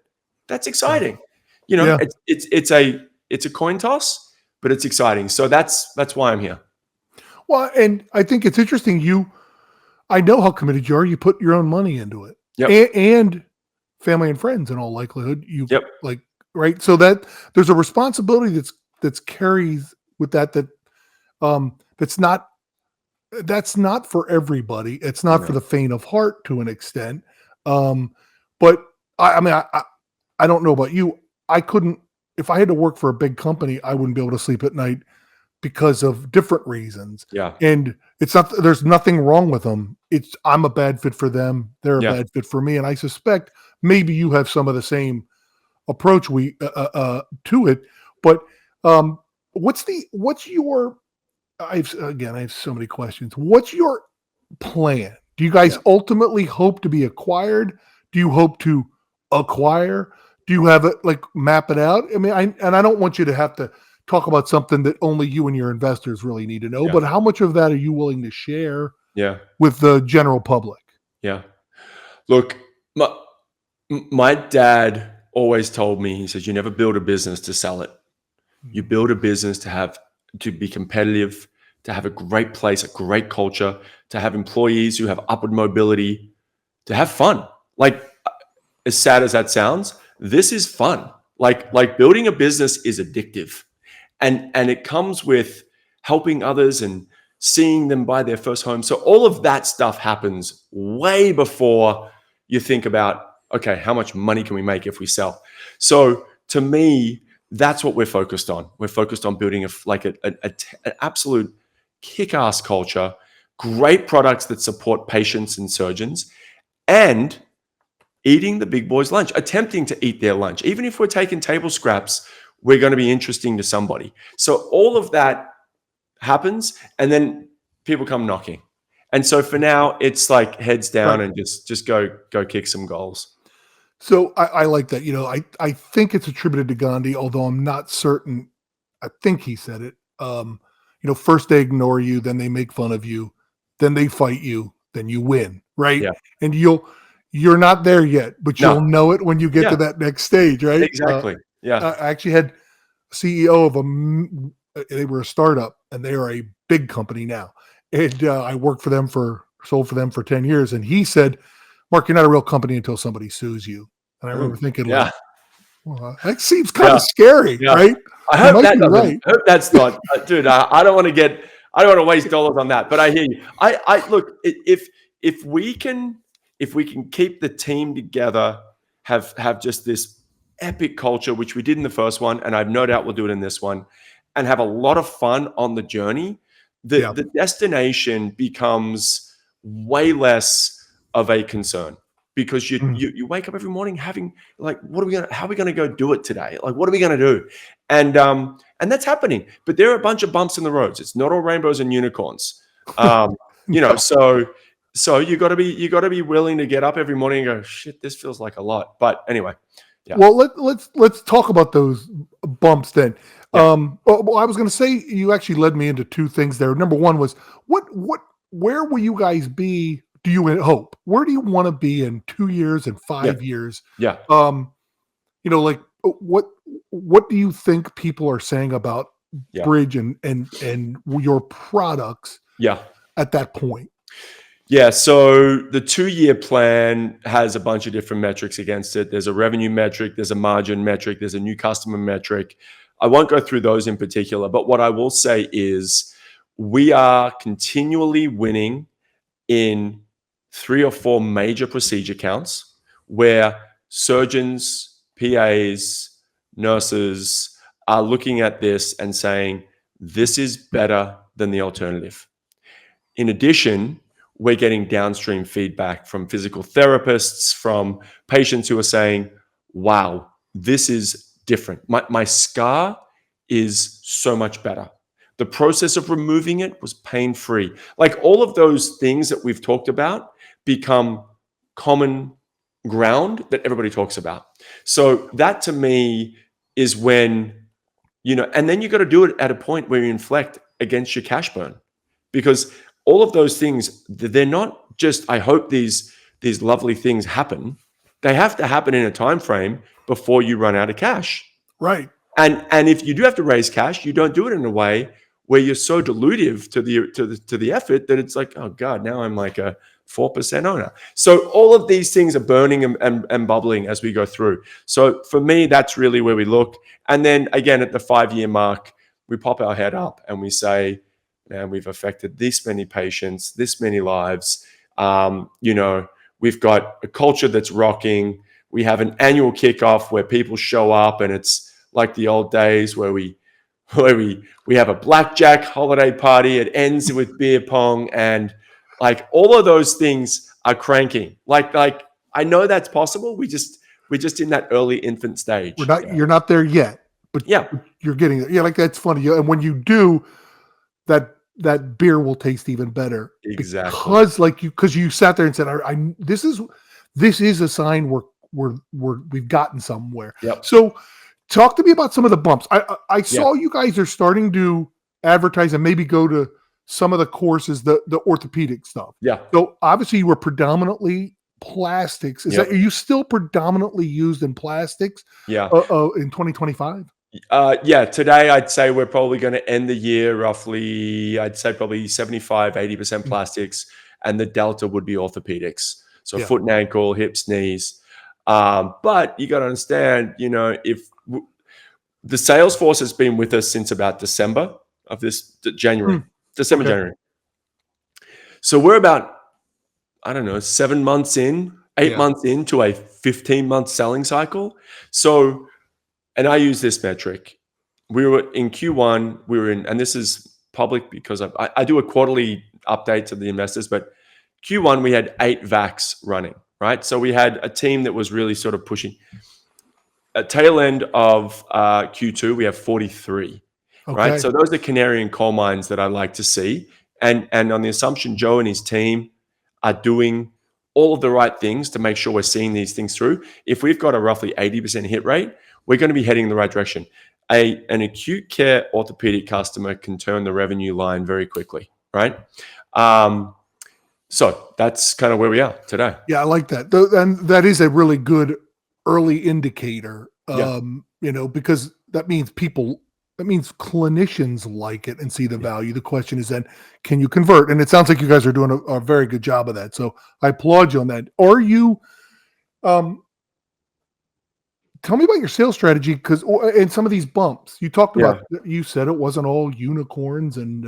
That's exciting. It's a coin toss, but it's exciting. So that's why I'm here. Well, and I think it's interesting. I know how committed you are. You put your own money into it. Yep. And family and friends, in all likelihood. Yep. Right. So that there's a responsibility that's carries with that's not for everybody. It's not for the faint of heart to an extent. But I don't know about you. I couldn't, if I had to work for a big company, I wouldn't be able to sleep at night because of different reasons. Yeah. And there's nothing wrong with them. I'm a bad fit for them. They're a bad fit for me. And I suspect maybe you have some of the same approach to it. But I have so many questions. What's your plan? Do you guys ultimately hope to be acquired? Do you hope to acquire? Do you have it map it out? I mean, I don't want you to have to talk about something that only you and your investors really need to know, but how much of that are you willing to share with the general public? Yeah. Look, my dad always told me, he says, you never build a business to sell it. You build a business to be competitive, to have a great place, a great culture, to have employees who have upward mobility, to have fun. Like, as sad as that sounds, this is fun. Like building a business is addictive. And it comes with helping others and seeing them buy their first home. So all of that stuff happens way before you think about, okay, how much money can we make if we sell? So to me, that's what we're focused on. We're focused on building an absolute kick-ass culture, great products that support patients and surgeons, and eating the big boys' lunch, attempting to eat their lunch. Even if we're taking table scraps, we're going to be interesting to somebody. So all of that happens, and then people come knocking. And so for now, it's like heads down and just go kick some goals. So I like that. I think it's attributed to Gandhi, although I'm not certain. I think he said it. First they ignore you, then they make fun of you, then they fight you, then you win, right? Yeah. And you're not there yet, but you'll know it when you get to that next stage, right? Exactly. I actually had a CEO of they were a startup, and they are a big company now. And I sold for them for 10 years. And he said, Mark, you're not a real company until somebody sues you. And I remember thinking, well, that seems kind of scary, right? I hope that's not, dude. I don't want to waste dollars on that. But I hear you. I look, if we can keep the team together, have just this epic culture, which we did in the first one, and I've no doubt we'll do it in this one, and have a lot of fun on the journey, the destination becomes way less of a concern, because you wake up every morning having like, how are we gonna go do it today? Like, what are we gonna do? And that's happening. But there are a bunch of bumps in the roads. It's not all rainbows and unicorns. So you got to be willing to get up every morning and go, shit, this feels like a lot. But anyway, Yeah. Well, let's talk about those bumps then. Yeah. Well, I was going to say you actually led me into two things there. Number one was where will you guys be? Do you hope? Where do you want to be in 2 years and Yeah. 5 years? Yeah. Like what do you think people are saying about Yeah. Bridge and your products Yeah. at that point? Yeah, so the 2-year plan has a bunch of different metrics against it. There's a revenue metric, there's a margin metric, there's a new customer metric. I won't go through those in particular, but what I will say is we are continually winning in 3 or 4 major procedure counts where surgeons, PAs, nurses are looking at this and saying, this is better than the alternative. In addition, we're getting downstream feedback from physical therapists, from patients who are saying, wow, this is different. My scar is so much better. The process of removing it was pain-free. Like all of those things that we've talked about become common ground that everybody talks about. So that to me is when, and then you got to do it at a point where you inflect against your cash burn, because all of those things, they're not just, I hope these lovely things happen. They have to happen in a time frame before you run out of cash. Right. And if you do have to raise cash, you don't do it in a way where you're so dilutive to the effort that it's like, oh God, now I'm like a 4% owner. So all of these things are burning and bubbling as we go through. So for me, that's really where we look. And then again, at the 5-year mark, we pop our head up and we say, man, we've affected this many patients, this many lives. We've got a culture that's rocking. We have an annual kickoff where people show up, and it's like the old days where we have a blackjack holiday party. It ends with beer pong, and like all of those things are cranking. Like I know that's possible. We're just in that early infant stage. You're not there yet, but yeah, you're getting there. Yeah, like that's funny. And when you do, that beer will taste even better. exactly. Because you sat there and said, this is a sign we've gotten somewhere. Yep. So talk to me about some of the bumps. I saw you guys are starting to advertise and maybe go to some of the courses, the orthopedic stuff. Yeah. So obviously you were predominantly plastics. Are you still predominantly used in plastics? Yeah. In 2025? Today I'd say we're probably going to end the year roughly, I'd say probably 75, 80% plastics, and the delta would be orthopedics. So foot and ankle, hips, knees. But you got to understand, if the sales force has been with us since about December of this January. January. So we're about, I don't know, 7 months in, 8 months into a 15-month selling cycle. So, and I use this metric. We were in Q1, and this is public because I do a quarterly update to the investors, but Q1, we had 8 VACs running, right? So we had a team that was really sort of pushing. At tail end of Q2, we have 43, right? So those are canary in coal mines that I like to see. And on the assumption Joe and his team are doing all of the right things to make sure we're seeing these things through. If we've got a roughly 80% hit rate, we're going to be heading in the right direction. An acute care orthopedic customer can turn the revenue line very quickly, right? So that's kind of where we are today. Yeah, I like that. And that is a really good early indicator, because that means clinicians like it and see the value. The question is then, can you convert? And it sounds like you guys are doing a very good job of that. So I applaud you on that. Are you, tell me about your sales strategy, and some of these bumps you talked about. You said it wasn't all unicorns and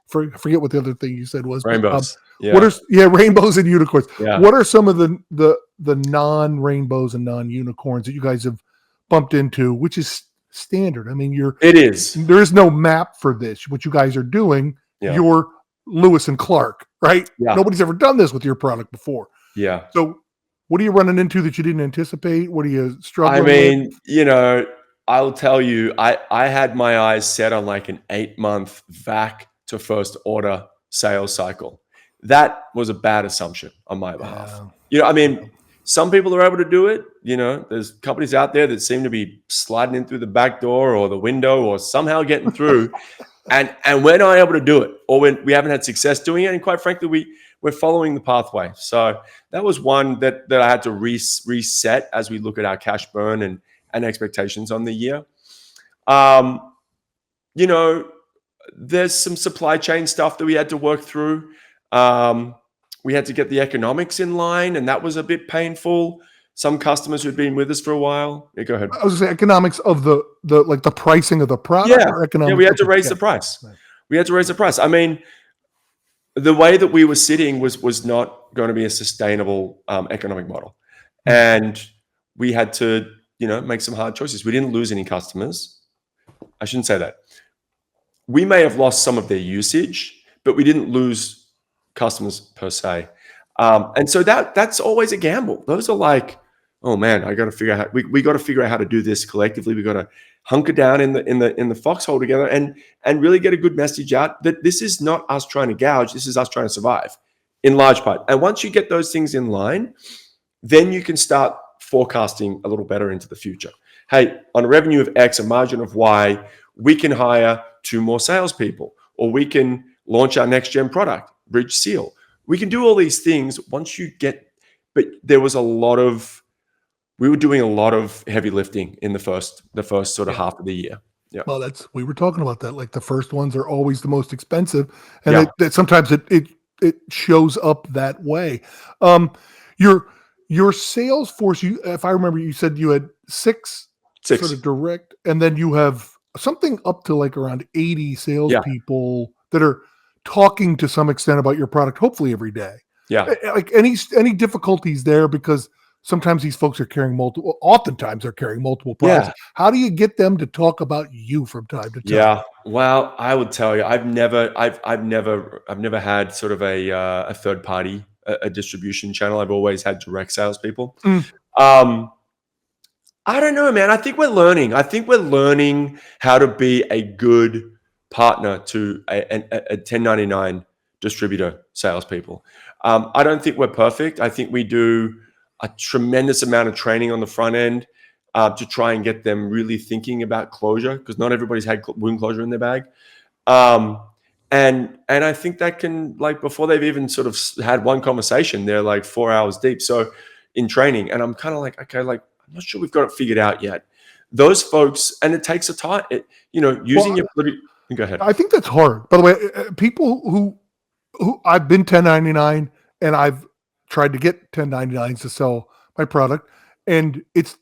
forget what the other thing you said was. Rainbows. What are rainbows and unicorns? Yeah. What are some of the non-rainbows and non-unicorns that you guys have bumped into, which is standard? I mean, it is. There is no map for this. What you guys are doing, you're Lewis and Clark, right? Yeah. Nobody's ever done this with your product before. Yeah. So what are you running into that you didn't anticipate? What are you struggling with? I'll tell you, I had my eyes set on like an 8-month VAC to first order sales cycle. That was a bad assumption on my behalf. Some people are able to do it. There's companies out there that seem to be sliding in through the back door or the window or somehow getting through. And we're not able to do it, or we haven't had success doing it. And quite frankly, we're following the pathway. So that was one that I had to reset as we look at our cash burn and expectations on the year. There's some supply chain stuff that we had to work through. We had to get the economics in line, and that was a bit painful. Some customers who'd been with us for a while. Yeah, go ahead. I was going to say economics of the pricing of the product. Yeah, or economics. We had to raise the price. We had to raise the price. I mean, the way that we were sitting was not going to be a sustainable economic model, and we had to make some hard choices. We didn't lose any customers. I shouldn't say that. We may have lost some of their usage, but we didn't lose customers per se. And so that's always a gamble. Those are like, oh man, I got to figure out. We got to figure out how to do this collectively. We got to hunker down in the foxhole together and really get a good message out that this is not us trying to gouge. This is us trying to survive, in large part. And once you get those things in line, then you can start forecasting a little better into the future. Hey, on a revenue of X, a margin of Y, we can hire 2 more salespeople, or we can launch our next gen product, Bridge Seal. We can do all these things once you get, but there was we were doing a lot of heavy lifting in the first sort of half of the year. Yeah. Well, we were talking about that. Like the first ones are always the most expensive, and that sometimes it shows up that way. Your sales force, if I remember, you said you had six sort of direct, and then you have something up to like around 80 salespeople that are talking to some extent about your product, hopefully every day. Yeah. Like any difficulties there, because sometimes these folks are oftentimes they're carrying multiple products. Yeah. How do you get them to talk about you from time to time? Yeah. Well, I would tell you, I've never had sort of a third party, a distribution channel. I've always had direct salespeople. I don't know, man. I think we're learning how to be a good partner to a 1099 distributor salespeople. I don't think we're perfect. I think we do a tremendous amount of training on the front end to try and get them really thinking about closure, because not everybody's had wound closure in their bag. And I think that can, like, before they've even sort of had one conversation, they're like 4 hours deep. So in training, and I'm kind of like, okay, like, I'm not sure we've got it figured out yet. Those folks, and it takes a time, using your. Go ahead. I think that's hard. By the way, people who I've been 1099 and I've tried to get 1099s to sell my product, and it's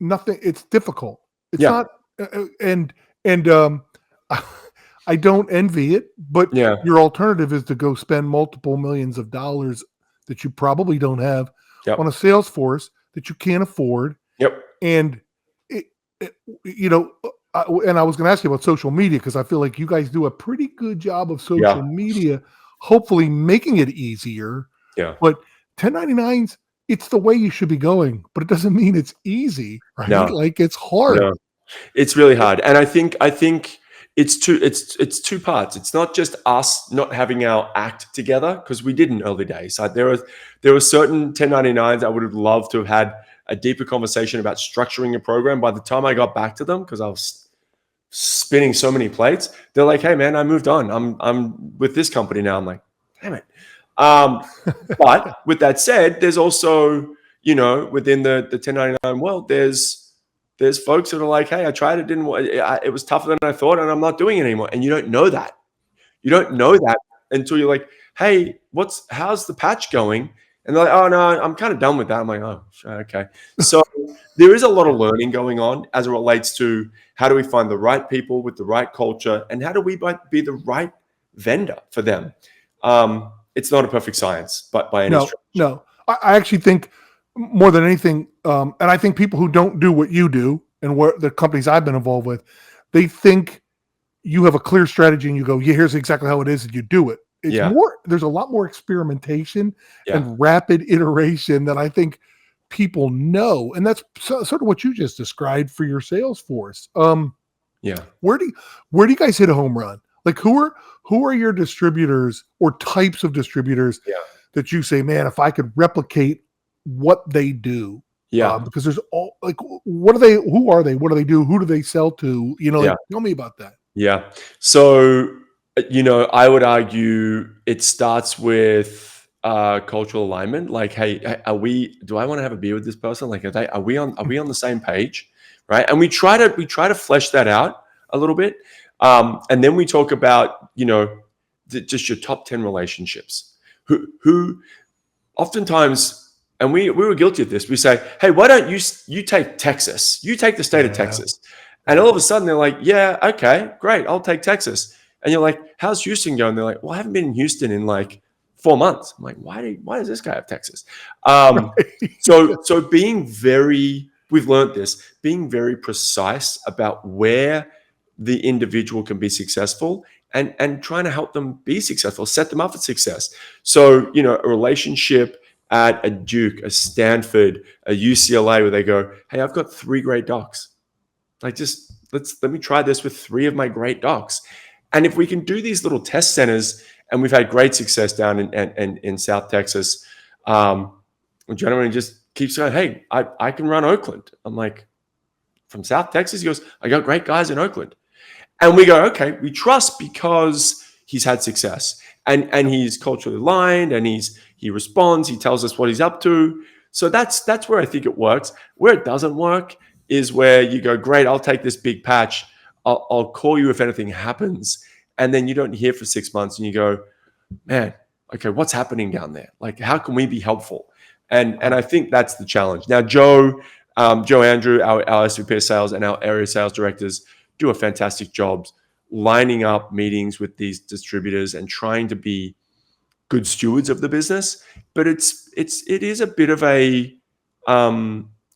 nothing. It's difficult. It's not, and I don't envy it, but your alternative is to go spend multiple millions of dollars that you probably don't have on a sales force that you can't afford. And and I was going to ask you about social media, because I feel like you guys do a pretty good job of social media, hopefully making it easier. But 1099s, it's the way you should be going, but it doesn't mean it's easy, right? No. Like, it's hard. No. It's really hard. And I think it's two parts. It's not just us not having our act together, because we did in early days. There were certain 1099s I would have loved to have had a deeper conversation about structuring a program. By the time I got back to them, because I was spinning so many plates, they're like, "Hey man, I moved on. I'm with this company now." I'm like, damn it. But with that said, there's also, within the 1099 world, there's folks that are like, "Hey, I tried it, it was tougher than I thought, and I'm not doing it anymore." And you don't know that. You don't know that until you're like, "Hey, how's the patch going?" And they're like, "Oh no, I'm kind of done with that." I'm like, "Oh, okay." So there is a lot of learning going on as it relates to how do we find the right people with the right culture, and how do we be the right vendor for them. It's not a perfect science, but by any stretch. No. I actually think more than anything, and I think people who don't do what you do, and what the companies I've been involved with, they think you have a clear strategy and you go, "Yeah, here's exactly how it is," and you do it. It's more. There's a lot more experimentation and rapid iteration than I think people know, and that's sort of what you just described for your sales force. Where do you guys hit a home run? Like, who are your distributors or types of distributors that you say, "Man, if I could replicate what they do. Yeah. Because there's all like, what are they? Who are they? What do they do? Who do they sell to? Like, Yeah. tell me about that. Yeah. So, I would argue it starts with cultural alignment. Like, hey, do I want to have a beer with this person? Like, are we on the same page? Right. And we try to flesh that out a little bit. And then we talk about, just your top 10 relationships who oftentimes, and we were guilty of this. We say, hey, why don't you take Texas? You take the state of Yeah, Texas. And yeah. all of a sudden they're like, yeah, okay, great. I'll take Texas. And you're like, how's Houston going? They're like, well, I haven't been in Houston in like 4 months. I'm like, why does this guy have Texas? So we've learned this, being very precise about where the individual can be successful and trying to help them be successful, set them up for success. So, a relationship at a Duke, a Stanford, a UCLA, where they go, hey, I've got 3 great docs. Like, just let me try this with 3 of my great docs. And if we can do these little test centers, and we've had great success down in South Texas, a gentleman just keeps going, hey, I can run Oakland. I'm like, from South Texas? He goes, I got great guys in Oakland. And we go, okay, we trust because he's had success and he's culturally aligned and he responds, he tells us what he's up to. So that's where I think it works. Where it doesn't work is where you go, great, I'll take this big patch. I'll call you if anything happens. And then you don't hear for 6 months and you go, man, okay, what's happening down there? Like, how can we be helpful? And I think that's the challenge. Now, Joe Andrew, our SVP of sales and our area sales directors do a fantastic job lining up meetings with these distributors and trying to be good stewards of the business. But it is a bit of a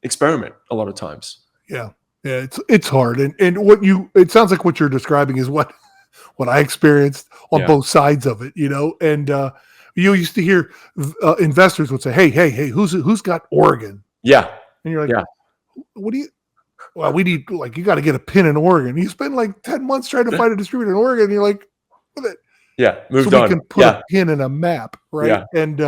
experiment a lot of times. Yeah. Yeah, it's hard. And it sounds like what you're describing is what I experienced on Yeah. both sides of it, and you used to hear investors would say, hey, who's got Oregon? Yeah. And you're like, Yeah. what do you, well, we need, like, you got to get a pin in Oregon. You spend like 10 months trying to find a distributor in Oregon. And you're like, Yeah. Moved so we on. can put a pin in a map. Right. Yeah. And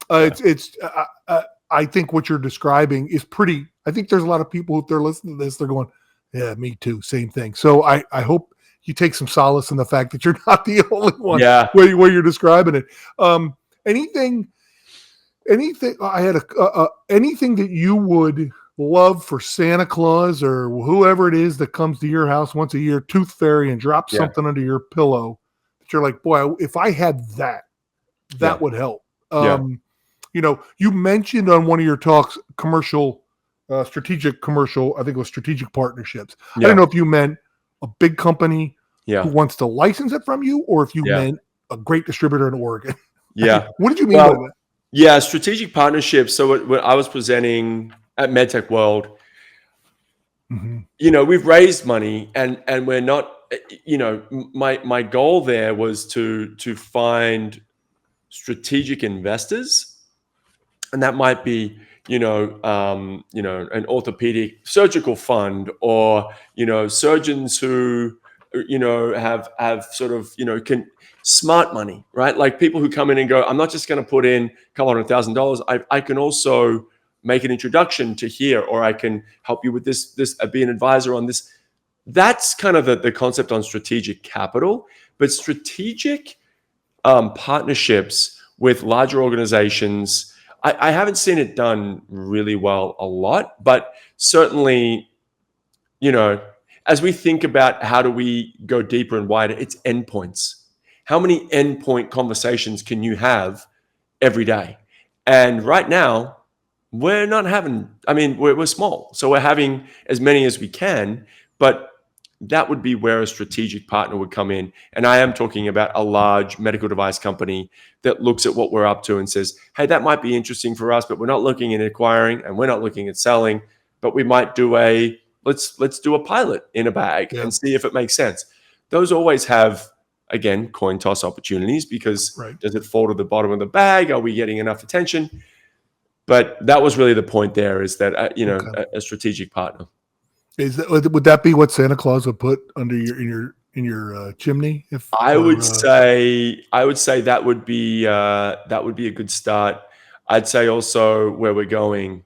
I think what you're describing is pretty, I think there's a lot of people, if they're listening to this, they're going, yeah, me too. Same thing. So I hope you take some solace in the fact that you're not the only one where you're describing it. Anything I had anything that you would love for Santa Claus or whoever it is that comes to your house once a year, Tooth Fairy, and drops something under your pillow that you're like, boy, if I had that would help. You mentioned on one of your talks strategic commercial, I think it was strategic partnerships. I don't know if you meant a big company who wants to license it from you, or if you meant a great distributor in Oregon. Yeah. What did you mean by that? Yeah, strategic partnerships. So when I was presenting at MedTech World, we've raised money and we're not, my goal there was to find strategic investors, and that might be, an orthopedic surgical fund, or, surgeons who, have sort of, can smart money, right? Like people who come in and go, I'm not just going to put in a couple $100,000. I can also make an introduction to here, or I can help you with this, be an advisor on this. That's kind of the concept on strategic capital. But strategic partnerships with larger organizations, I haven't seen it done really well a lot, but certainly, as we think about how do we go deeper and wider, it's endpoints. How many endpoint conversations can you have every day? And right now, we're not having, we're small. So we're having as many as we can, but that would be where a strategic partner would come in. And I am talking about a large medical device company that looks at what we're up to and says, hey, that might be interesting for us, but we're not looking at acquiring and we're not looking at selling, but we might do let's do a pilot in a bag and see if it makes sense. Those always have, again, coin toss opportunities, because does it fall to the bottom of the bag? Are we getting enough attention? But that was really the point there, is that, a strategic partner. Would that be what Santa Claus would put under in your chimney? I would say that would be a good start. I'd say also where we're going,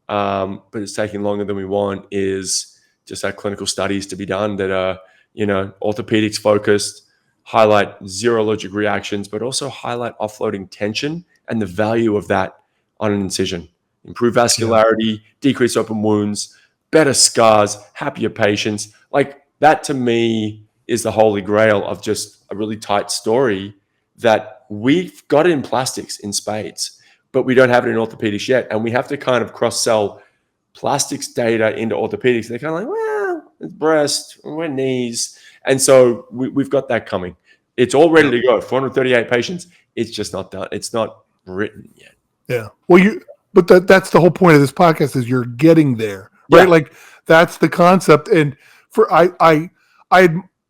but it's taking longer than we want, is just our clinical studies to be done that are, orthopedics focused, highlight zero allergic reactions, but also highlight offloading tension and the value of that on an incision. Improve Yeah. vascularity, decrease open wounds, better scars, happier patients. Like that to me is the holy grail of just a really tight story that we've got it in plastics in spades, but we don't have it in orthopedics yet. And we have to kind of cross-sell plastics data into orthopedics. They're kind of like, well, it's breast, we're knees. And so we've got that coming. It's all ready Yeah. to go. 438 patients. It's just not done. It's not written yet. Yeah. Well, but that's the whole point of this podcast is you're getting there, right? Yeah. Like that's the concept. And I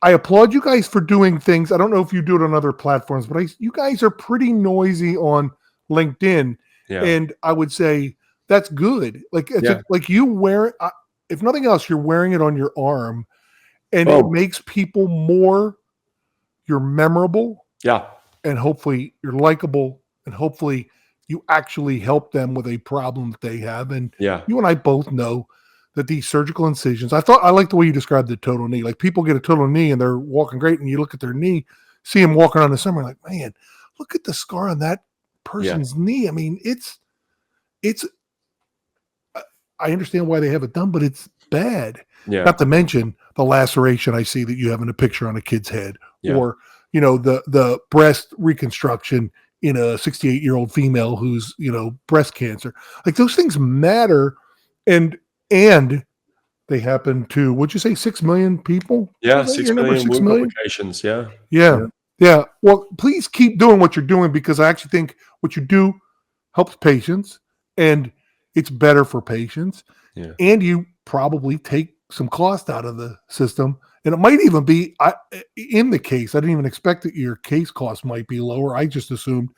applaud you guys for doing things. I don't know if you do it on other platforms, but you guys are pretty noisy on LinkedIn. Yeah. And I would say that's good. Like like you wear it. If nothing else, you're wearing it on your arm, and it makes people you're memorable. Yeah. And hopefully you're likable, and hopefully you actually help them with a problem that they have. And you and I both know that these surgical incisions, I like the way you described the total knee. Like people get a total knee and they're walking great, and you look at their knee, see them walking around the summer, like, man, look at the scar on that person's knee. I mean, it's I understand why they have it done, but it's bad. Yeah. Not to mention the laceration I see that you have in a picture on a kid's head, or the breast reconstruction in a 68-year-old female who's breast cancer. Like those things matter, and they happen to, what'd you say, 6 million people? Yeah, Was that 6 your number? million 6 wound million? complications. Yeah. Yeah. Well, please keep doing what you're doing, because I actually think what you do helps patients, and it's better for patients. Yeah. And you probably take some cost out of the system. And it might even be in the case. I didn't even expect that your case cost might be lower. I just assumed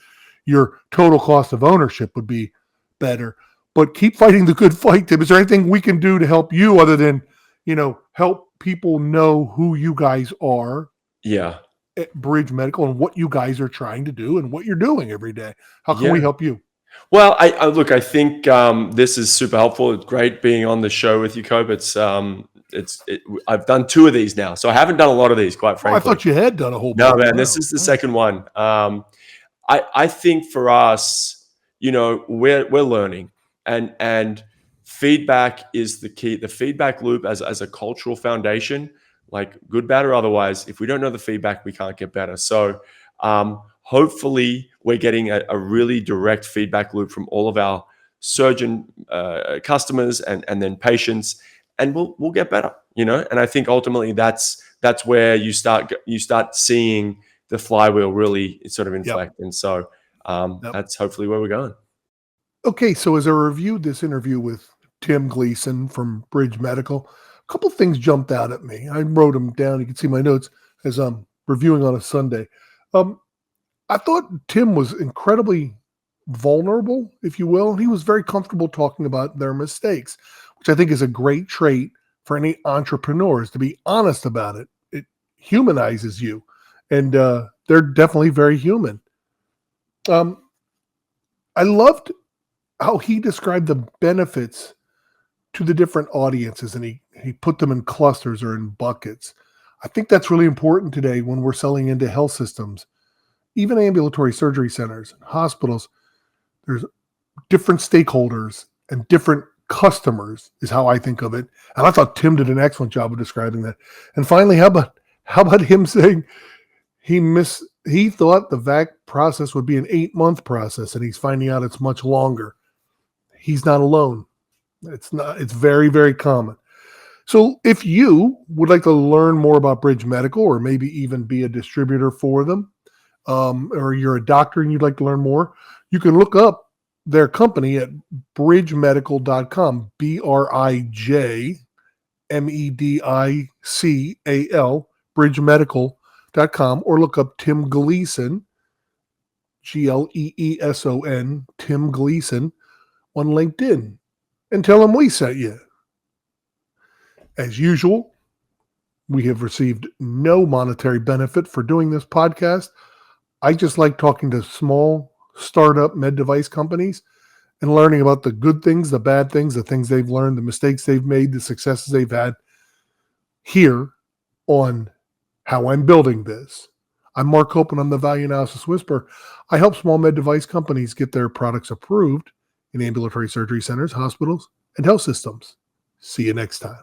your total cost of ownership would be better. But keep fighting the good fight, Tim. Is there anything we can do to help you other than, help people know who you guys are? Yeah. At Bridge Medical, and what you guys are trying to do and what you're doing every day. How can we help you? Well, I think this is super helpful. It's great being on the show with you, Cope. I've done 2 of these now, so I haven't done a lot of these, quite frankly. I thought you had done a whole bunch. No, man, wow. This is the second one. I think for us, we're learning, and feedback is the key. The feedback loop as a cultural foundation, like good, bad, or otherwise. If we don't know the feedback, we can't get better. So hopefully we're getting a really direct feedback loop from all of our surgeon customers and then patients, and we'll get better, and I think ultimately that's where you start seeing the flywheel really sort of inflect. And so that's hopefully where we're going. Okay, so as I reviewed this interview with Tim Gleeson from Bridge Medical, a couple things jumped out at me. I wrote them down. You can see my notes as I'm reviewing on a Sunday. I thought Tim was incredibly vulnerable, if you will. He was very comfortable talking about their mistakes, which I think is a great trait for any entrepreneurs, to be honest about it. It humanizes you, and they're definitely very human. I loved how he described the benefits to the different audiences, and he put them in clusters or in buckets. I think that's really important today when we're selling into health systems. Even ambulatory surgery centers, hospitals, there's different stakeholders and different customers is how I think of it. And I thought Tim did an excellent job of describing that. And finally, how about him saying he thought the VAC process would be an 8-month process, and he's finding out it's much longer. He's not alone. It's very, very common. So if you would like to learn more about Bridge Medical, or maybe even be a distributor for them, or you're a doctor and you'd like to learn more, you can look up their company at bridgemedical.com, BRIJMEDICAL, bridgemedical.com, or look up Tim Gleeson, GLEESON, Tim Gleeson on LinkedIn, and tell him we sent you. As usual, we have received no monetary benefit for doing this podcast. I just like talking to small startup med device companies and learning about the good things, the bad things, the things they've learned, the mistakes they've made, the successes they've had here on How I'm Building This. I'm Mark Hope, and I'm the Value Analysis Whisperer. I help small med device companies get their products approved in ambulatory surgery centers, hospitals, and health systems. See you next time.